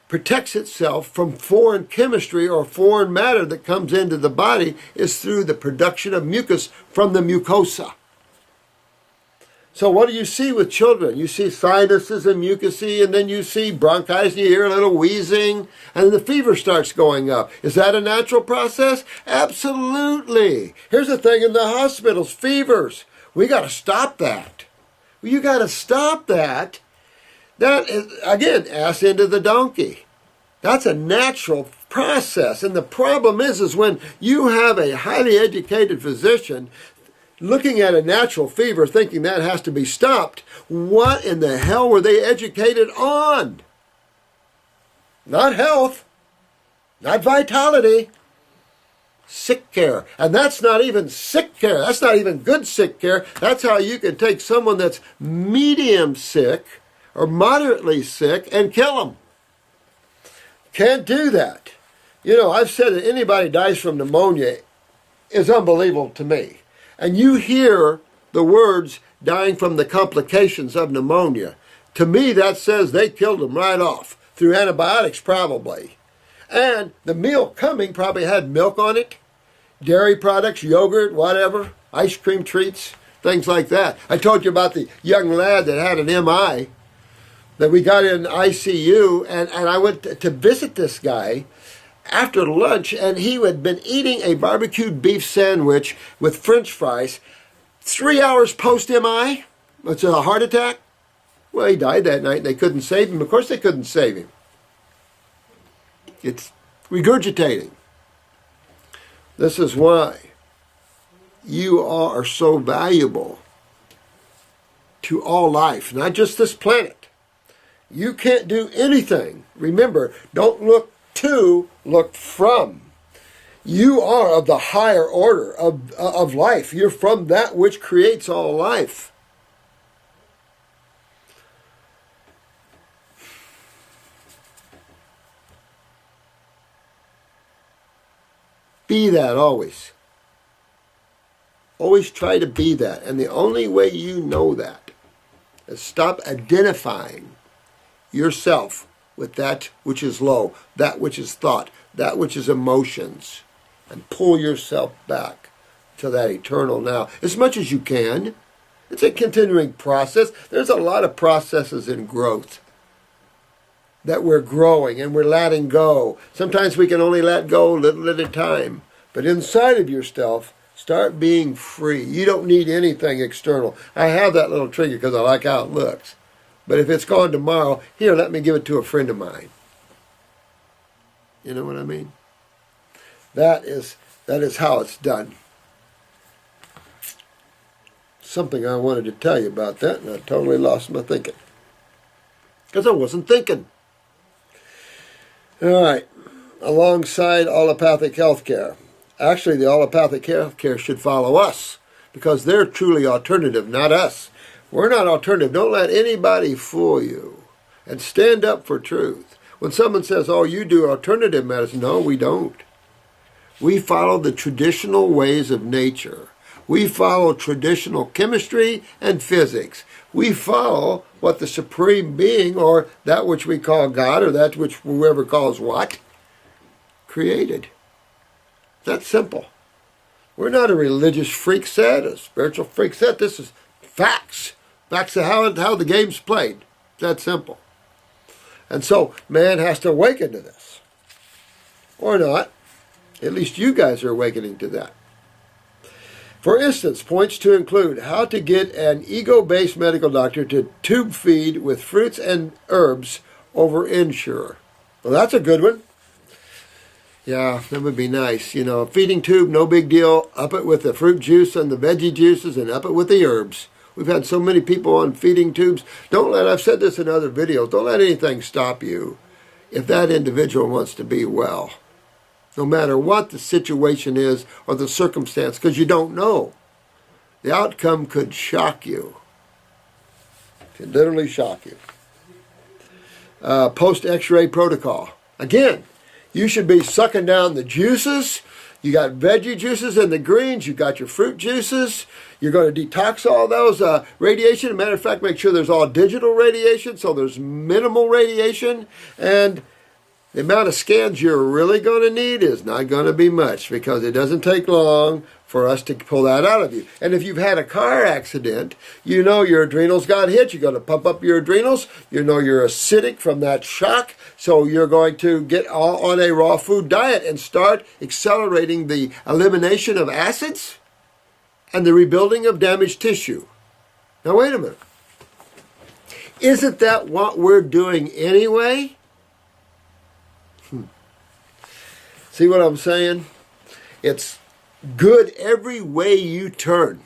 protects itself from foreign chemistry or foreign matter that comes into the body is through the production of mucus from the mucosa. So what do you see with children? You see sinuses and mucousy, and then you see bronchitis, and you hear a little wheezing, and the fever starts going up. Is that a natural process? Absolutely. Here's the thing in the hospitals, fevers. We got to stop that. You got to stop that. That is, again, ass into the donkey. That's a natural process. And the problem is when you have a highly educated physician looking at a natural fever thinking that has to be stopped, what in the hell were they educated on? Not health, not vitality, sick care. And that's not even sick care. That's not even good sick care. That's how you can take someone that's medium sick or moderately sick and kill them. Can't do that. You know, I've said that anybody dies from pneumonia is unbelievable to me. And you hear the words dying from the complications of pneumonia. To me, that says they killed them right off, through antibiotics probably. And the meal coming probably had milk on it, dairy products, yogurt, whatever, ice cream treats, things like that. I told you about the young lad that had an MI that we got in ICU, and I went to visit this guy after lunch, and he had been eating a barbecued beef sandwich with French fries 3 hours post-MI. It's a heart attack. Well, he died that night, and they couldn't save him. Of course they couldn't save him. It's regurgitating. This is why you are so valuable to all life, not just this planet. You can't do anything. Remember, don't look to, look from. You are of the higher order of life. You're from that which creates all life. Be that always. Always try to be that. And the only way you know that is stop identifying yourself with that which is low, that which is thought, that which is emotions, and pull yourself back to that eternal now as much as you can. It's a continuing process. There's a lot of processes in growth that we're growing and we're letting go. Sometimes we can only let go a little at a time. But inside of yourself, start being free. You don't need anything external. I have that little trigger because I like how it looks. But if it's gone tomorrow, here, let me give it to a friend of mine. You know what I mean? That is how it's done. Something I wanted to tell you about that, and I totally lost my thinking. Because I wasn't thinking. All right. Alongside allopathic healthcare. Actually, the allopathic healthcare should follow us because they're truly alternative, not us. We're not alternative. Don't let anybody fool you. And stand up for truth. When someone says, oh, you do alternative medicine, no, we don't. We follow the traditional ways of nature. We follow traditional chemistry and physics. We follow what the Supreme Being, or that which we call God, or that which whoever calls what, created. That's simple. We're not a religious freak set, a spiritual freak set. This is facts. Facts of how the game's played. That simple. And so man has to awaken to this. Or not. At least you guys are awakening to that. For instance, points to include how to get an ego-based medical doctor to tube feed with fruits and herbs over Ensure. Well, that's a good one. Yeah, that would be nice. You know, feeding tube, no big deal. Up it with the fruit juice and the veggie juices and up it with the herbs. We've had so many people on feeding tubes. I've said this in other videos, don't let anything stop you if that individual wants to be well. No matter what the situation is or the circumstance, because you don't know. The outcome could shock you. It could literally shock you. Post-X-ray protocol. Again, You should be sucking down the juices. You got veggie juices and the greens. You got your fruit juices. You're going to detox all those radiation. As a matter of fact, make sure there's all digital radiation, so there's minimal radiation. And the amount of scans you're really going to need is not going to be much, because it doesn't take long for us to pull that out of you. And if you've had a car accident, you know your adrenals got hit. You're going to pump up your adrenals. You know you're acidic from that shock. So you're going to get on a raw food diet and start accelerating the elimination of acids and the rebuilding of damaged tissue. Now wait a minute. Isn't that what we're doing anyway? See what I'm saying? It's good every way you turn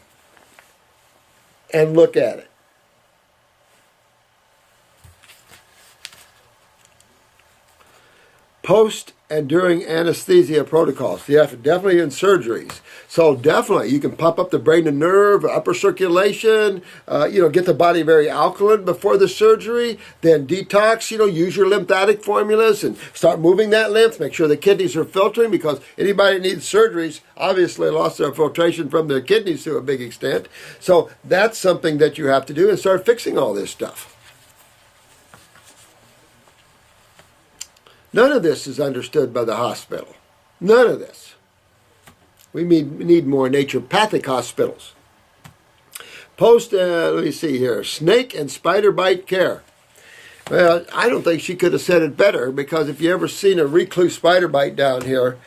and look at it. Post and during anesthesia protocols. Yeah, definitely in surgeries. So definitely, you can pump up the brain and nerve, upper circulation, get the body very alkaline before the surgery. Then detox, use your lymphatic formulas and start moving that lymph. Make sure the kidneys are filtering, because anybody that needs surgeries obviously lost their filtration from their kidneys to a big extent. So that's something that you have to do, and start fixing all this stuff. None of this is understood by the hospital. None of this. We need more naturopathic hospitals. Let me see here, snake and spider bite care. Well, I don't think she could have said it better, because if you ever seen a recluse spider bite down here,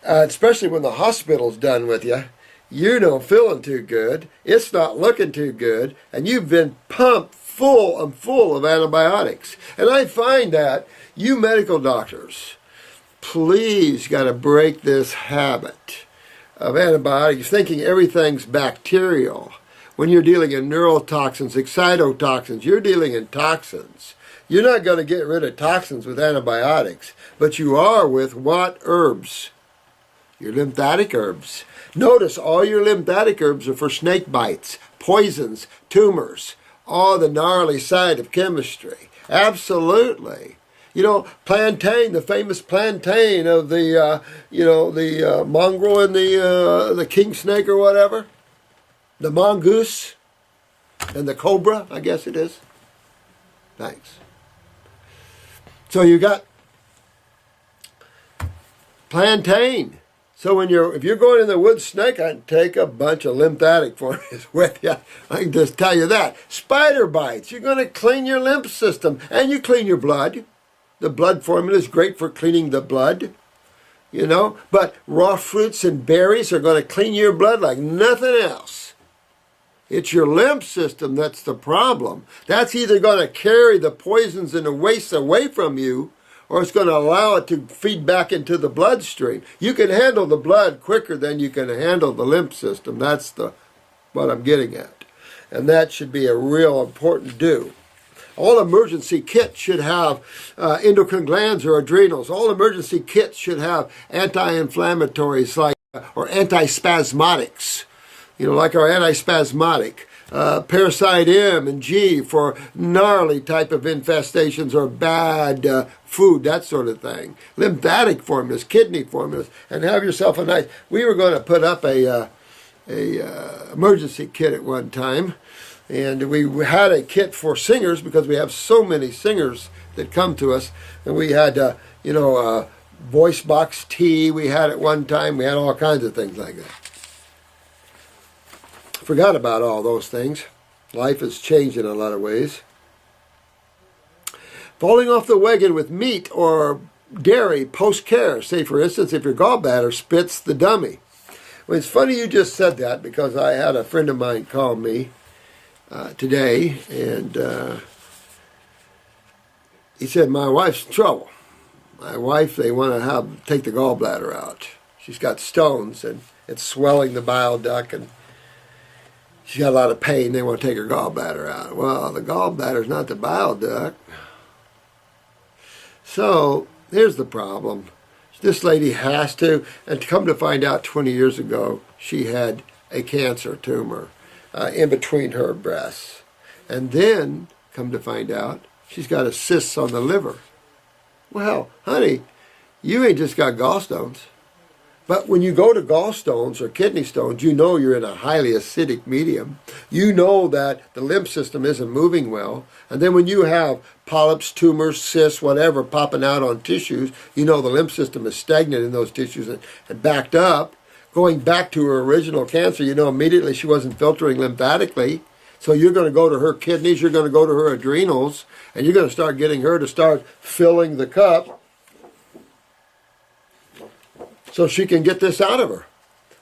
especially when the hospital's done with you, you're not feeling too good, it's not looking too good, and you've been pumped full of antibiotics. And I find that you medical doctors, please got to break this habit of antibiotics, thinking everything's bacterial. When you're dealing in neurotoxins, excitotoxins, you're dealing in toxins. You're not going to get rid of toxins with antibiotics, but you are with what herbs? Your lymphatic herbs. Notice all your lymphatic herbs are for snake bites, poisons, tumors, all the gnarly side of chemistry. Absolutely. Plantain, the famous plantain of the mongrel and the king snake or whatever, the mongoose and the cobra, I guess it is. Thanks. So you got plantain. So if you're going in the woods snake, I'd take a bunch of lymphatic formulas with you. I can just tell you that. Spider bites, you're going to clean your lymph system, and you clean your blood. The blood formula is great for cleaning the blood, but raw fruits and berries are going to clean your blood like nothing else. It's your lymph system that's the problem. That's either going to carry the poisons and the waste away from you, or it's going to allow it to feed back into the bloodstream. You can handle the blood quicker than you can handle the lymph system. That's what I'm getting at. And that should be a real important do. All emergency kits should have endocrine glands or adrenals. All emergency kits should have anti-inflammatories or antispasmodics, like our antispasmodic. Parasite M and G for gnarly type of infestations or bad food, that sort of thing. Lymphatic formulas, kidney formulas, and have yourself a nice... We were going to put up a emergency kit at one time. And we had a kit for singers, because we have so many singers that come to us. And we had, voice box tea we had at one time. We had all kinds of things like that. Forgot about all those things. Life has changed in a lot of ways. Falling off the wagon with meat or dairy post-care. Say, for instance, if your gallbladder spits the dummy. Well, it's funny you just said that, because I had a friend of mine call me today, and he said, my wife's in trouble. My wife, they want to take the gallbladder out. She's got stones, and it's swelling the bile duct, and she's got a lot of pain. They want to take her gallbladder out. Well, the gallbladder's not the bile duct. So here's the problem. This lady has to, and to come to find out 20 years ago, she had a cancer tumor in between her breasts. And then, come to find out, she's got a cyst on the liver. Well, honey, you ain't just got gallstones. But when you go to gallstones or kidney stones, you know you're in a highly acidic medium. You know that the lymph system isn't moving well. And then when you have polyps, tumors, cysts, whatever, popping out on tissues, you know the lymph system is stagnant in those tissues and backed up. Going back to her original cancer, you know immediately she wasn't filtering lymphatically. So you're going to go to her kidneys, you're going to go to her adrenals, and you're going to start getting her to start filling the cup so she can get this out of her.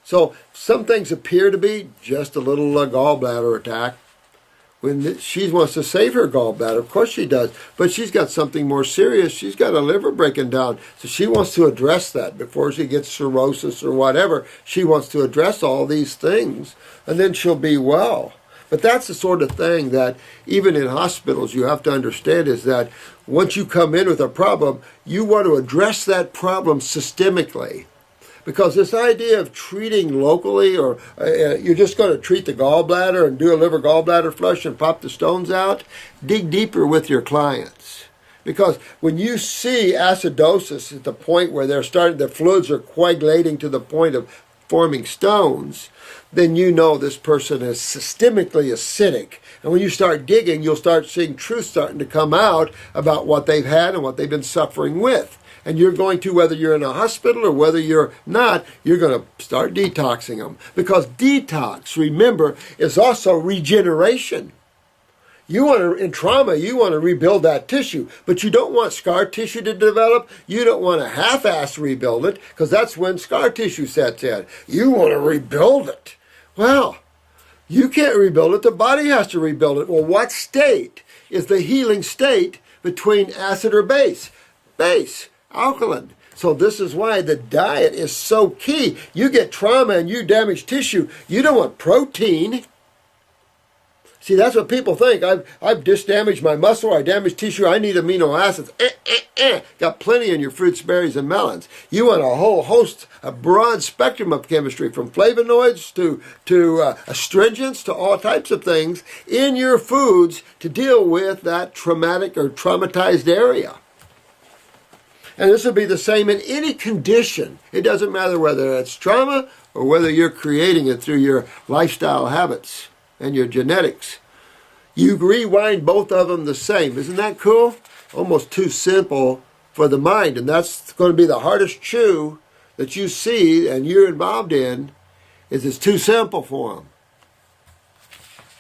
So some things appear to be just a little gallbladder attack. When she wants to save her gallbladder, of course she does, but she's got something more serious. She's got a liver breaking down, so she wants to address that before she gets cirrhosis or whatever. She wants to address all these things, and then she'll be well. But that's the sort of thing that even in hospitals you have to understand, is that once you come in with a problem, you want to address that problem systemically. Because this idea of treating locally, or you're just going to treat the gallbladder and do a liver gallbladder flush and pop the stones out, dig deeper with your clients. Because when you see acidosis at the point where the fluids are coagulating to the point of forming stones, then you know this person is systemically acidic. And when you start digging, you'll start seeing truth starting to come out about what they've had and what they've been suffering with. And you're going to, whether you're in a hospital or whether you're not, you're going to start detoxing them. Because detox, remember, is also regeneration. You want to, in trauma, you want to rebuild that tissue, but you don't want scar tissue to develop. You don't want to half-ass rebuild it, because that's when scar tissue sets in. You want to rebuild it. Well, you can't rebuild it. The body has to rebuild it. Well, what state is the healing state between acid or base? Base. Alkaline. So this is why the diet is so key. You get trauma and you damage tissue. You don't want protein. See, that's what people think. I've just damaged my muscle, I damaged tissue, I need amino acids. Got plenty in your fruits, berries, and melons. You want a whole host, a broad spectrum of chemistry, from flavonoids to astringents to all types of things in your foods to deal with that traumatic or traumatized area. And this will be the same in any condition. It doesn't matter whether it's trauma or whether you're creating it through your lifestyle habits and your genetics. You rewind both of them the same. Isn't that cool? Almost too simple for the mind. And that's going to be the hardest chew that you see and you're involved in, is it's too simple for them.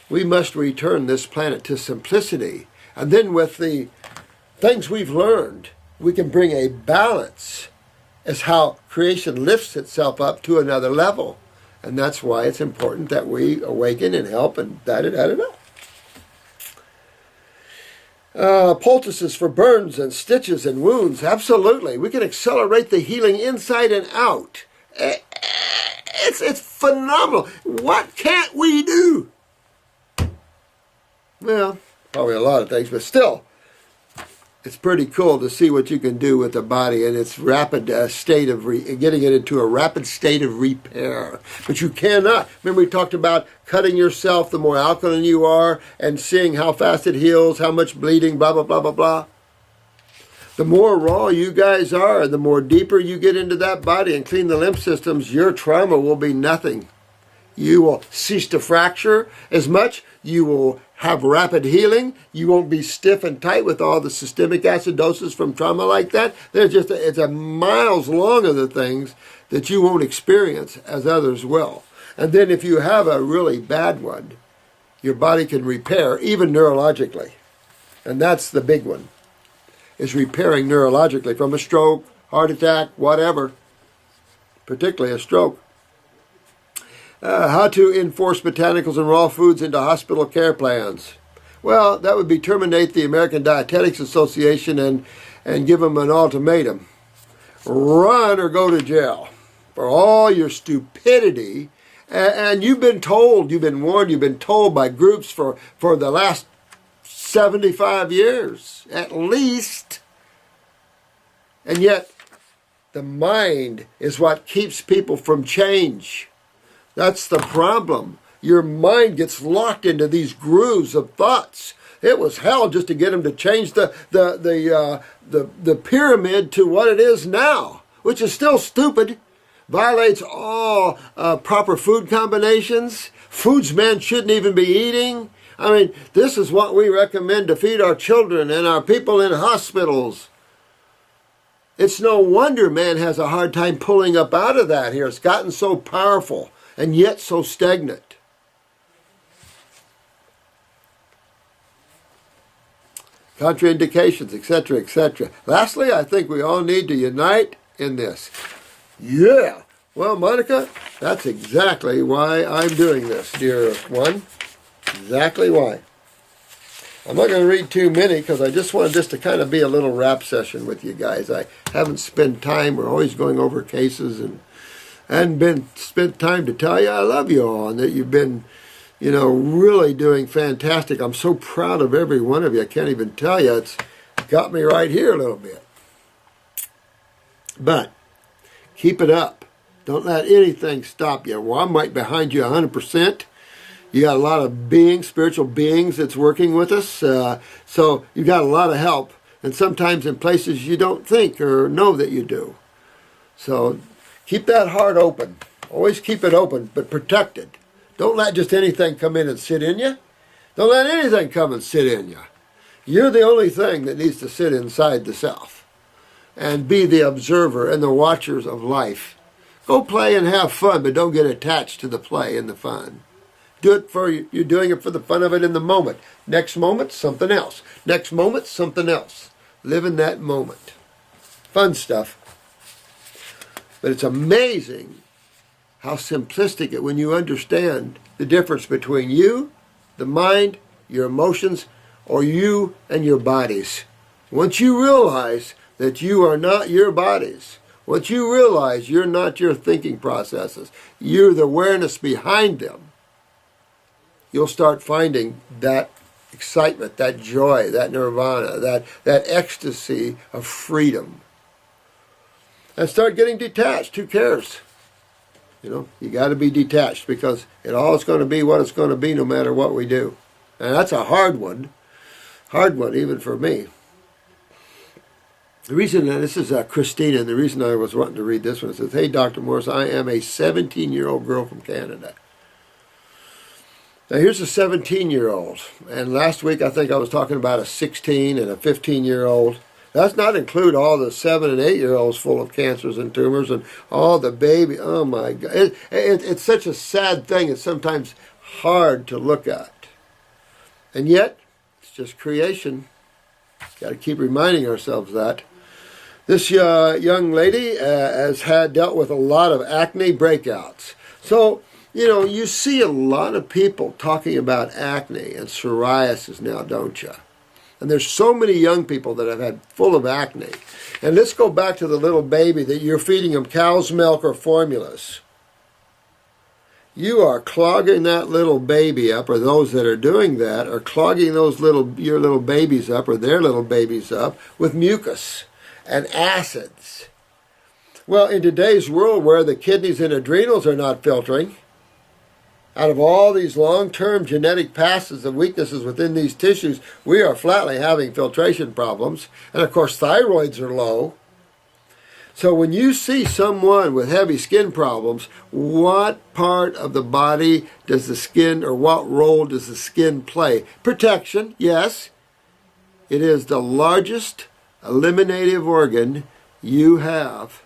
We must return this planet to simplicity. And then with the things we've learned, we can bring a balance as how creation lifts itself up to another level. And that's why it's important that we awaken and help and da-da-da-da-da. Poultices for burns and stitches and wounds. Absolutely. We can accelerate the healing inside and out. It's phenomenal. What can't we do? Well, probably a lot of things, but still, it's pretty cool to see what you can do with the body and its rapid state of getting it into a rapid state of repair. But you cannot. Remember, we talked about cutting yourself the more alkaline you are and seeing how fast it heals, how much bleeding, blah, blah, blah, blah, blah. The more raw you guys are, the more deeper you get into that body and clean the lymph systems, your trauma will be nothing. You will cease to fracture as much. You will have rapid healing. You won't be stiff and tight with all the systemic acidosis from trauma like that. It's a miles long of the things that you won't experience as others will. And then if you have a really bad one, your body can repair, even neurologically. And that's the big one, is repairing neurologically from a stroke, heart attack, whatever, particularly a stroke. How to enforce botanicals and raw foods into hospital care plans. Well, that would be terminate the American Dietetics Association and give them an ultimatum. Run or go to jail for all your stupidity. And you've been told, you've been warned, you've been told by groups for the last 75 years, at least. And yet, the mind is what keeps people from change. That's the problem. Your mind gets locked into these grooves of thoughts It was hell just to get them to change the pyramid to what it is now, which is still stupid. Violates all proper food combinations. Foods men shouldn't even be eating. I mean, this is what we recommend to feed our children and our people in hospitals. It's no wonder man has a hard time pulling up out of that here. It's gotten so powerful and yet so stagnant. Contraindications, etc., etc. Lastly, I think we all need to unite in this. Yeah. Well, Monica, that's exactly why I'm doing this, dear one. Exactly why. I'm not going to read too many because I just wanted this to kind of be a little rap session with you guys. I haven't spent time. We're always going over cases and spent time to tell you I love you all and that you've been, you know, really doing fantastic. I'm so proud of every one of you. I can't even tell you. It's got me right here a little bit. But keep it up. Don't let anything stop you. Well, I'm right behind you 100%. You got a lot of beings, spiritual beings that's working with us. So you've got a lot of help. And sometimes in places you don't think or know that you do. So keep that heart open. Always keep it open, but protected. Don't let just anything come in and sit in you. Don't let anything come and sit in you. You're the only thing that needs to sit inside the self and be the observer and the watchers of life. Go play and have fun, but don't get attached to the play and the fun. Do it for you. You're doing it for the fun of it in the moment. Next moment, something else. Next moment, something else. Live in that moment. Fun stuff. But it's amazing how simplistic it when you understand the difference between you, the mind, your emotions, or you and your bodies. Once you realize that you are not your bodies, once you realize you're not your thinking processes, you're the awareness behind them, you'll start finding that excitement, that joy, that nirvana, that ecstasy of freedom. And start getting detached. Who cares? You know, you got to be detached because it all is going to be what it's going to be no matter what we do. And that's a hard one even for me. The reason, and this is Christina, and the reason I was wanting to read this one, it says, "Hey, Dr. Morse, I am a 17-year-old girl from Canada." Now, here's a 17-year-old, and last week I think I was talking about a 16 and a 15-year-old. That's not include all the 7 and 8-year-olds full of cancers and tumors and all the baby. Oh, my God. It's such a sad thing. It's sometimes hard to look at. And yet, it's just creation. Got to keep reminding ourselves that. This young lady has dealt with a lot of acne breakouts. So, you know, you see a lot of people talking about acne and psoriasis now, don't you? And there's so many young people that have had full of acne. And let's go back to the little baby that you're feeding them cow's milk or formulas. You are clogging that little baby up, or those that are doing that are clogging your little babies up or their little babies up with mucus and acids. Well, in today's world where the kidneys and adrenals are not filtering, out of all these long-term genetic passes and weaknesses within these tissues, we are flatly having filtration problems. And of course, thyroids are low. So when you see someone with heavy skin problems, what part of the body does the skin, or what role does the skin play? Protection, yes. It is the largest eliminative organ you have.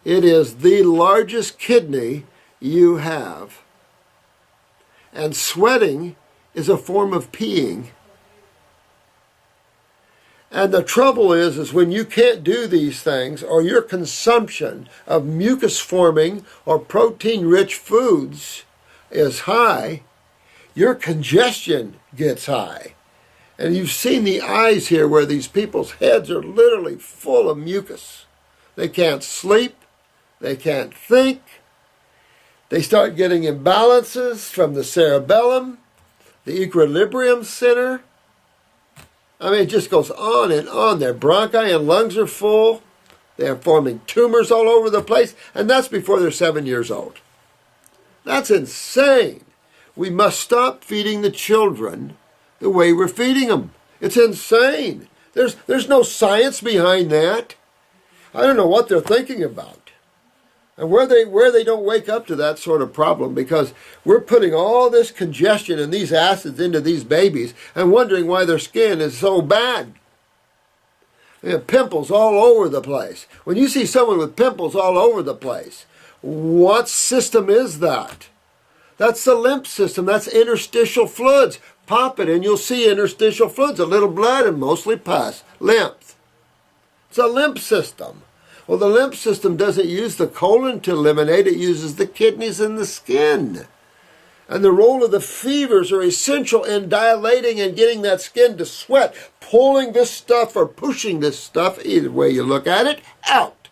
It is the largest kidney you have. And sweating is a form of peeing. And the trouble is when you can't do these things, or your consumption of mucus-forming or protein-rich foods is high, your congestion gets high. And you've seen the eyes here where these people's heads are literally full of mucus. They can't sleep. They can't think. They start getting imbalances from the cerebellum, the equilibrium center. I mean, it just goes on and on. Their bronchi and lungs are full. They're forming tumors all over the place. And that's before they're 7 years old. That's insane. We must stop feeding the children the way we're feeding them. It's insane. There's no science behind that. I don't know what they're thinking about. And where they don't wake up to that sort of problem, because we're putting all this congestion and these acids into these babies and wondering why their skin is so bad. They have pimples all over the place. When you see someone with pimples all over the place, what system is that? That's the lymph system. That's interstitial fluids. Pop it and you'll see interstitial fluids, a little blood and mostly pus. Lymph. It's a lymph system. Well, the lymph system doesn't use the colon to eliminate. It uses the kidneys and the skin. And the role of the fevers are essential in dilating and getting that skin to sweat, pulling this stuff or pushing this stuff, either way you look at it, out.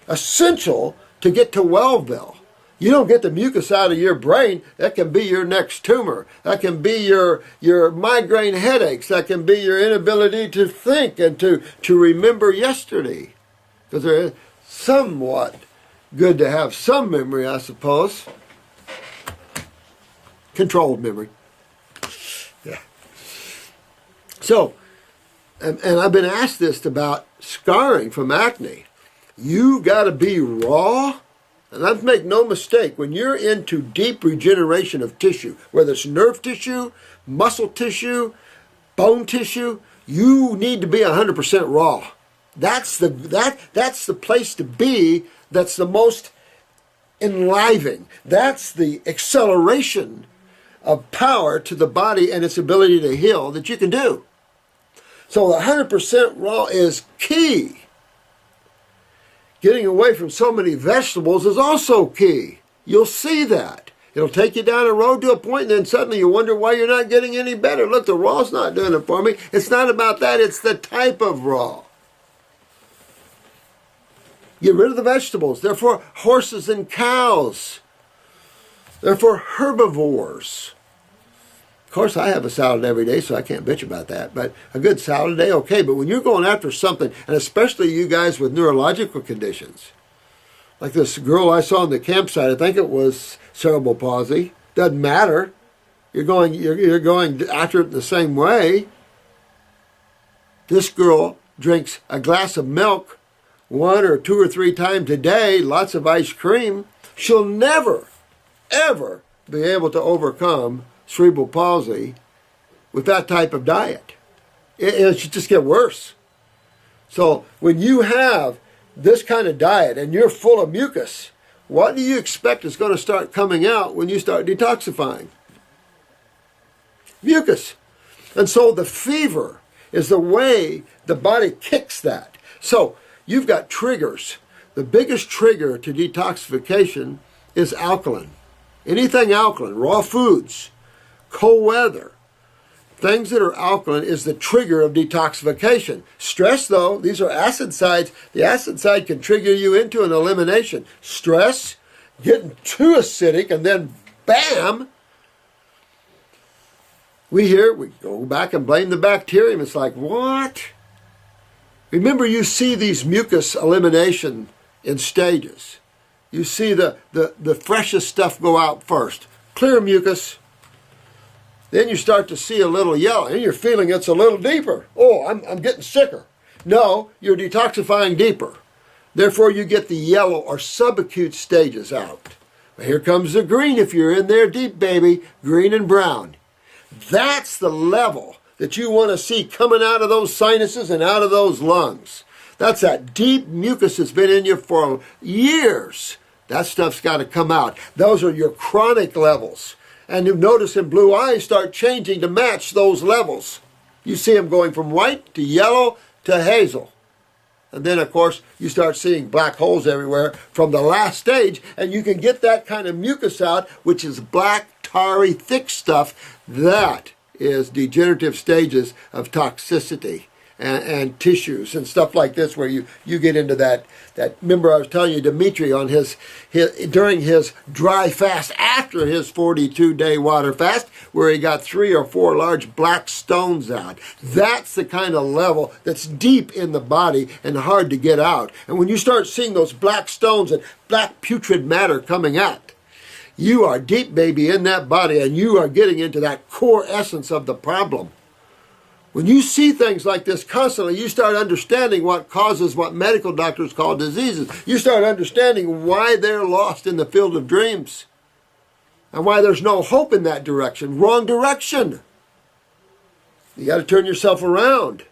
Essential to get to Wellville. You don't get the mucus out of your brain, that can be your next tumor. That can be your migraine headaches. That can be your inability to think and to remember yesterday. Because they're somewhat good to have some memory, I suppose. Controlled memory. Yeah. So, and I've been asked this about scarring from acne. You got to be raw. And let's make no mistake, when you're into deep regeneration of tissue, whether it's nerve tissue, muscle tissue, bone tissue, you need to be 100% raw. That's the place to be. That's the most enlivening. That's the acceleration of power to the body and its ability to heal that you can do. So 100% raw is key. Getting away from so many vegetables is also key. You'll see that. It'll take you down a road to a point, and then suddenly you wonder why you're not getting any better. Look, the raw's not doing it for me. It's not about that. It's the type of raw. Get rid of the vegetables. They're for horses and cows. They're for herbivores. Of course, I have a salad every day, so I can't bitch about that. But a good salad a day, okay. But when you're going after something, and especially you guys with neurological conditions, like this girl I saw on the campsite, I think it was cerebral palsy. Doesn't matter. You're going after it the same way. This girl drinks a glass of milk 1 or 2 or 3 times a day, lots of ice cream. She'll never, ever be able to overcome cerebral palsy with that type of diet. It should just get worse. So when you have this kind of diet and you're full of mucus, what do you expect is going to start coming out when you start detoxifying? Mucus. And so the fever is the way the body kicks that. So you've got triggers. The biggest trigger to detoxification is alkaline. Anything alkaline, raw foods, cold weather, things that are alkaline is the trigger of detoxification. Stress, though, these are acid sides. The acid side can trigger you into an elimination. Stress, getting too acidic, and then bam, we go back and blame the bacterium. It's like, what? Remember, you see these mucus elimination in stages. You see the freshest stuff go out first. Clear mucus. Then you start to see a little yellow, and you're feeling it's a little deeper. Oh, I'm getting sicker. No, you're detoxifying deeper. Therefore, you get the yellow or subacute stages out. Here comes the green if you're in there deep, baby. Green and brown. That's the level that you want to see coming out of those sinuses and out of those lungs. That's that deep mucus that's been in you for years. That stuff's got to come out. Those are your chronic levels. And you notice in blue eyes start changing to match those levels. You see them going from white to yellow to hazel. And then, of course, you start seeing black holes everywhere from the last stage, and you can get that kind of mucus out, which is black, tarry, thick stuff. That is degenerative stages of toxicity and tissues and stuff like this, where you get into that. Remember, I was telling you, Dimitri, on his during his dry fast after his 42-day water fast, where he got 3 or 4 large black stones out. That's the kind of level that's deep in the body and hard to get out. And when you start seeing those black stones and black putrid matter coming out, You are deep, baby, in that body, and you are getting into that core essence of the problem. When you see things like this constantly, you start understanding what causes what medical doctors call diseases. You start understanding why they're lost in the field of dreams and why there's no hope in that direction. Wrong direction. You got to turn yourself around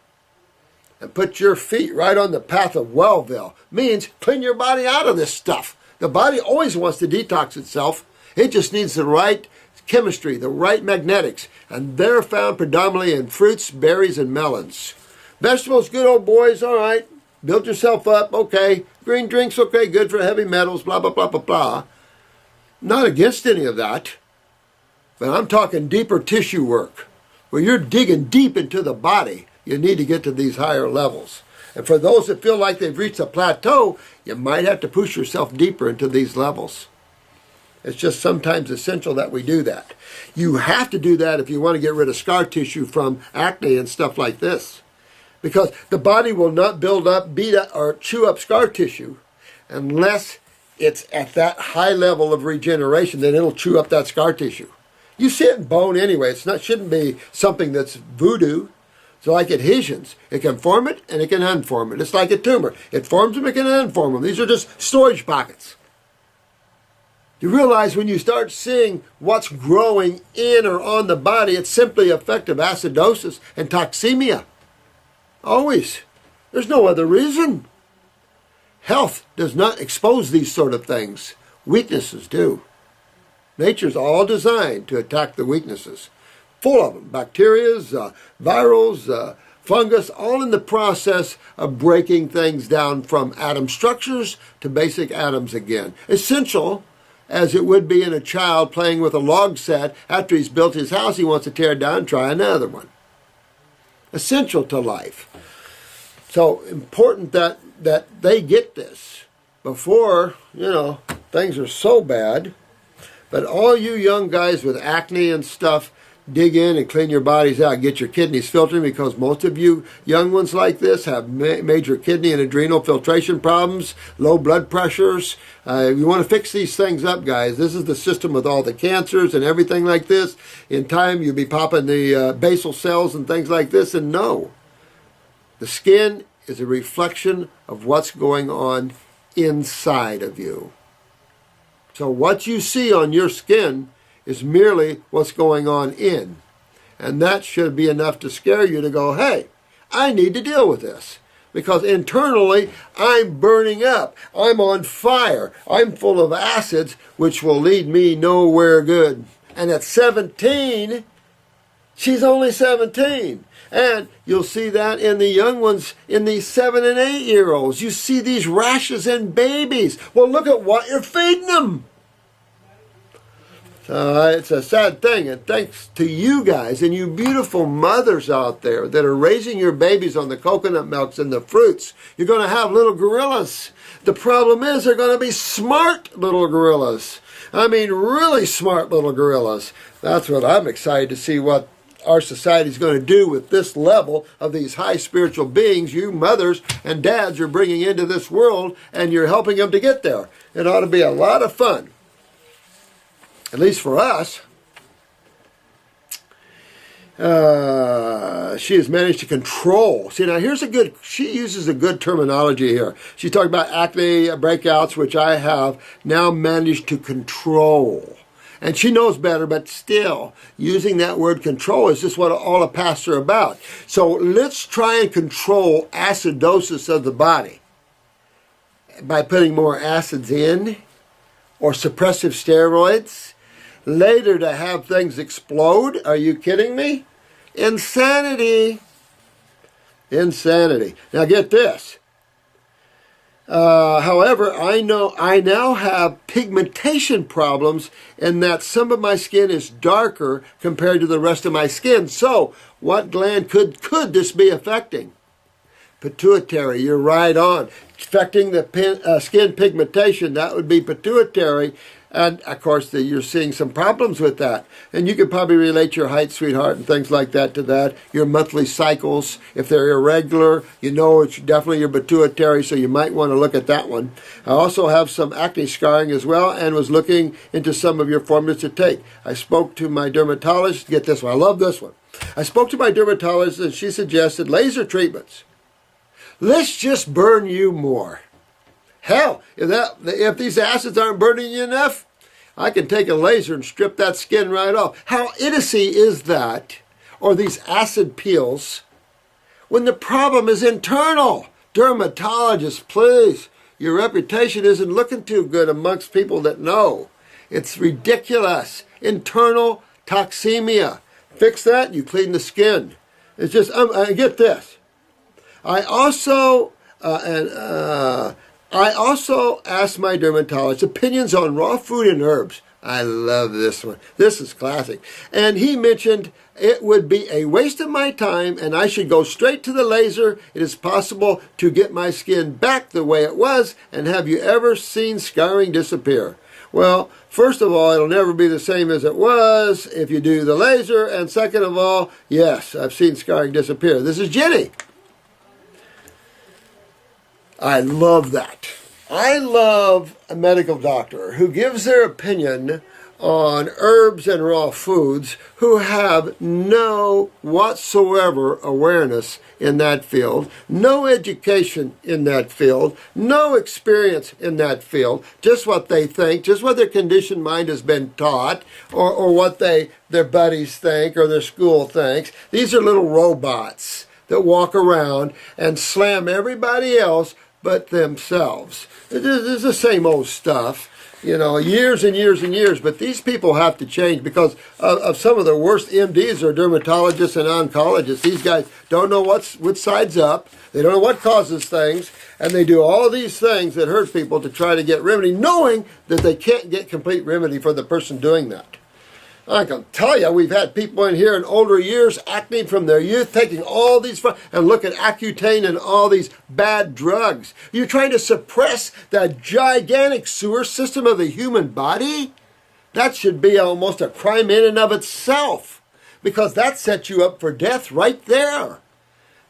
and put your feet right on the path of Wellville. Means clean your body out of this stuff. The body always wants to detox itself. It just needs the right chemistry, the right magnetics, and they're found predominantly in fruits, berries, and melons. Vegetables, good old boys, all right. Build yourself up, okay. Green drinks, okay, good for heavy metals, blah, blah, blah, blah, blah. Not against any of that, but I'm talking deeper tissue work, where you're digging deep into the body. You need to get to these higher levels. And for those that feel like they've reached a plateau, you might have to push yourself deeper into these levels. It's just sometimes essential that we do that. You have to do that if you want to get rid of scar tissue from acne and stuff like this. Because the body will not build up, beat up, or chew up scar tissue unless it's at that high level of regeneration. Then it'll chew up that scar tissue. You see it in bone anyway. Shouldn't be something that's voodoo. It's like adhesions. It can form it and it can unform it. It's like a tumor. It forms them, it can unform them. These are just storage pockets. You realize when you start seeing what's growing in or on the body, it's simply effective acidosis and toxemia. Always. There's no other reason. Health does not expose these sort of things. Weaknesses do. Nature's all designed to attack the weaknesses. Full of them. Bacterias, virals, fungus, all in the process of breaking things down from atom structures to basic atoms again. Essential as it would be in a child playing with a log set. After he's built his house, he wants to tear it down and try another one. Essential to life. So important that they get this before, things are so bad. But all you young guys with acne and stuff, dig in and clean your bodies out. Get your kidneys filtering, because most of you young ones like this have major kidney and adrenal filtration problems, low blood pressures. You want to fix these things up, guys. This is the system with all the cancers and everything like this. In time, you'll be popping the basal cells and things like this. And no, the skin is a reflection of what's going on inside of you. So what you see on your skin is merely what's going on in. And that should be enough to scare you to go, hey, I need to deal with this. Because internally, I'm burning up. I'm on fire. I'm full of acids, which will lead me nowhere good. And at 17, she's only 17. And you'll see that in the young ones, in these 7 and 8-year-olds. You see these rashes in babies. Well, look at what you're feeding them. It's a sad thing, and thanks to you guys and you beautiful mothers out there that are raising your babies on the coconut milks and the fruits, you're going to have little gorillas. The problem is they're going to be smart little gorillas. I mean, really smart little gorillas. That's what I'm excited to see what our society is going to do with this level of these high spiritual beings you mothers and dads are bringing into this world, and you're helping them to get there. It ought to be a lot of fun. At least for us. She has managed to control. See, now she uses a good terminology here. She's talking about acne breakouts, which I have now managed to control. And she knows better, but still, using that word control is just what allopathics are about. So let's try and control acidosis of the body by putting more acids in, or suppressive steroids. Later to have things explode? Are you kidding me? Insanity. Insanity. Now get this. However, I now have pigmentation problems in that some of my skin is darker compared to the rest of my skin. So what gland could this be affecting? Pituitary, you're right on. Affecting the skin pigmentation, that would be pituitary. And, of course, you're seeing some problems with that. And you could probably relate your height, sweetheart, and things like that to that. Your monthly cycles, if they're irregular, you know it's definitely your pituitary, so you might want to look at that one. I also have some acne scarring as well and was looking into some of your formulas to take. I spoke to my dermatologist. Get this one. I love this one. I spoke to my dermatologist, and she suggested laser treatments. Let's just burn you more. Hell, if these acids aren't burning you enough, I can take a laser and strip that skin right off. How idiocy is that, or these acid peels, when the problem is internal? Dermatologists, please, your reputation isn't looking too good amongst people that know. It's ridiculous. Internal toxemia. Fix that, you clean the skin. It's just, get this. I also asked my dermatologist opinions on raw food and herbs. I love this one. This is classic. And he mentioned it would be a waste of my time and I should go straight to the laser. It is possible to get my skin back the way it was. And have you ever seen scarring disappear? Well, first of all, it'll never be the same as it was if you do the laser. And second of all, yes, I've seen scarring disappear. This is Jenny. I love that. I love a medical doctor who gives their opinion on herbs and raw foods who have no whatsoever awareness in that field, no education in that field, no experience in that field, just what they think, just what their conditioned mind has been taught, or what their buddies think or their school thinks. These are little robots that walk around and slam everybody else but themselves. It's the same old stuff, years and years and years. But these people have to change because of some of the worst MDs or dermatologists and oncologists. These guys don't know which side's up. They don't know what causes things. And they do all these things that hurt people to try to get remedy, knowing that they can't get complete remedy for the person doing that. I can tell you, we've had people in here in older years, acne from their youth, taking all these, and look at Accutane and all these bad drugs. You're trying to suppress that gigantic sewer system of the human body? That should be almost a crime in and of itself, because that sets you up for death right there.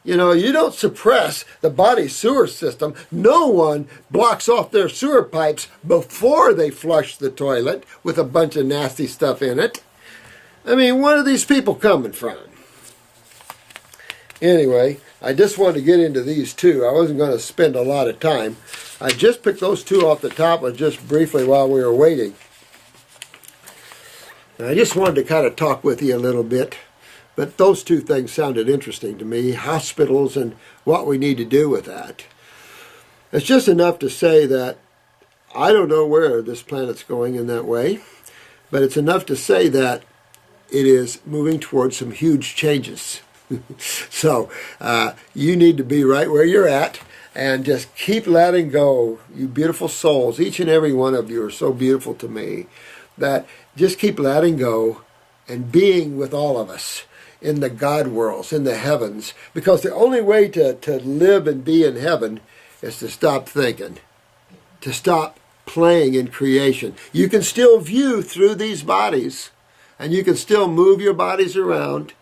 You don't suppress the body sewer system. No one blocks off their sewer pipes before they flush the toilet with a bunch of nasty stuff in it. I mean, where are these people coming from? Anyway, I just wanted to get into these two. I wasn't going to spend a lot of time. I just picked those two off the top just briefly while we were waiting. And I just wanted to kind of talk with you a little bit. But those two things sounded interesting to me, hospitals and what we need to do with that. It's just enough to say that I don't know where this planet's going in that way, but it's enough to say that it is moving towards some huge changes. So you need to be right where you're at and just keep letting go, you beautiful souls. Each and every one of you are so beautiful to me that just keep letting go and being with all of us in the God worlds, in the heavens, because the only way to live and be in heaven is to stop thinking, to stop playing in creation. You can still view through these bodies, and you can still move your bodies around,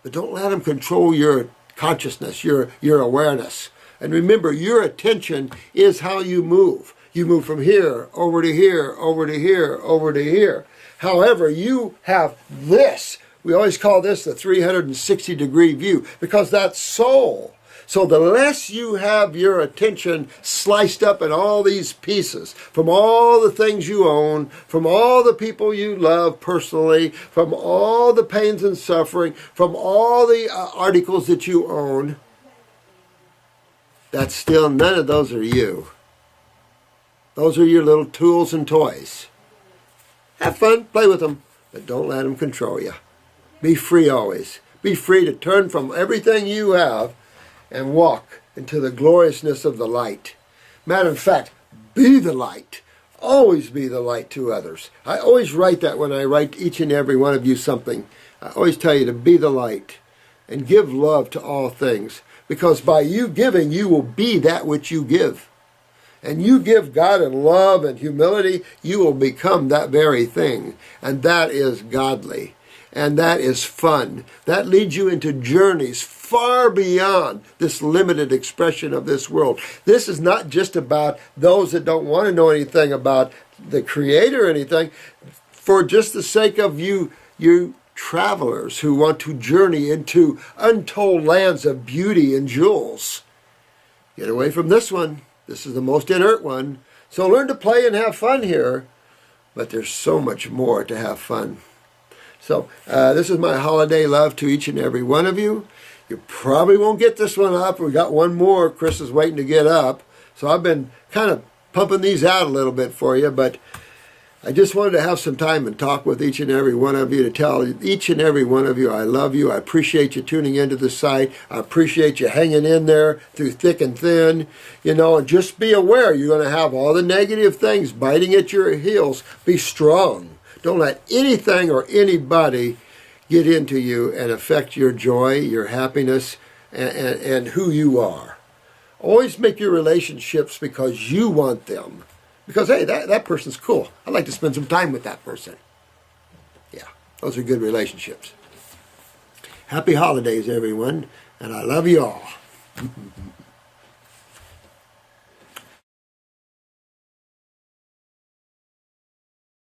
but don't let them control your consciousness, your awareness. And remember, your attention is how you move. You move from here, over to here, over to here, over to here. However, you have this. We always call this the 360-degree view because that's soul. So the less you have your attention sliced up in all these pieces, from all the things you own, from all the people you love personally, from all the pains and suffering, from all the articles that you own, that's still, none of those are you. Those are your little tools and toys. Have fun, play with them, but don't let them control you. Be free always. Be free to turn from everything you have and walk into the gloriousness of the light. Matter of fact, be the light. Always be the light to others. I always write that when I write each and every one of you something. I always tell you to be the light and give love to all things. Because by you giving, you will be that which you give. And you give God in love and humility, you will become that very thing. And that is godly. And that is fun. That leads you into journeys far beyond this limited expression of this world. This is not just about those that don't want to know anything about the Creator or anything. For just the sake of you travelers who want to journey into untold lands of beauty and jewels. Get away from this one. This is the most inert one. So learn to play and have fun here. But there's so much more to have fun. So this is my holiday love to each and every one of you. You probably won't get this one up. We got one more Chris is waiting to get up. So I've been kind of pumping these out a little bit for you. But I just wanted to have some time and talk with each and every one of you, to tell each and every one of you I love you. I appreciate you tuning into the site. I appreciate you hanging in there through thick and thin. You know, and just be aware you're going to have all the negative things biting at your heels. Be strong. Don't let anything or anybody get into you and affect your joy, your happiness, and who you are. Always make your relationships because you want them. Because, hey, that person's cool. I'd like to spend some time with that person. Yeah, those are good relationships. Happy holidays, everyone, and I love you all.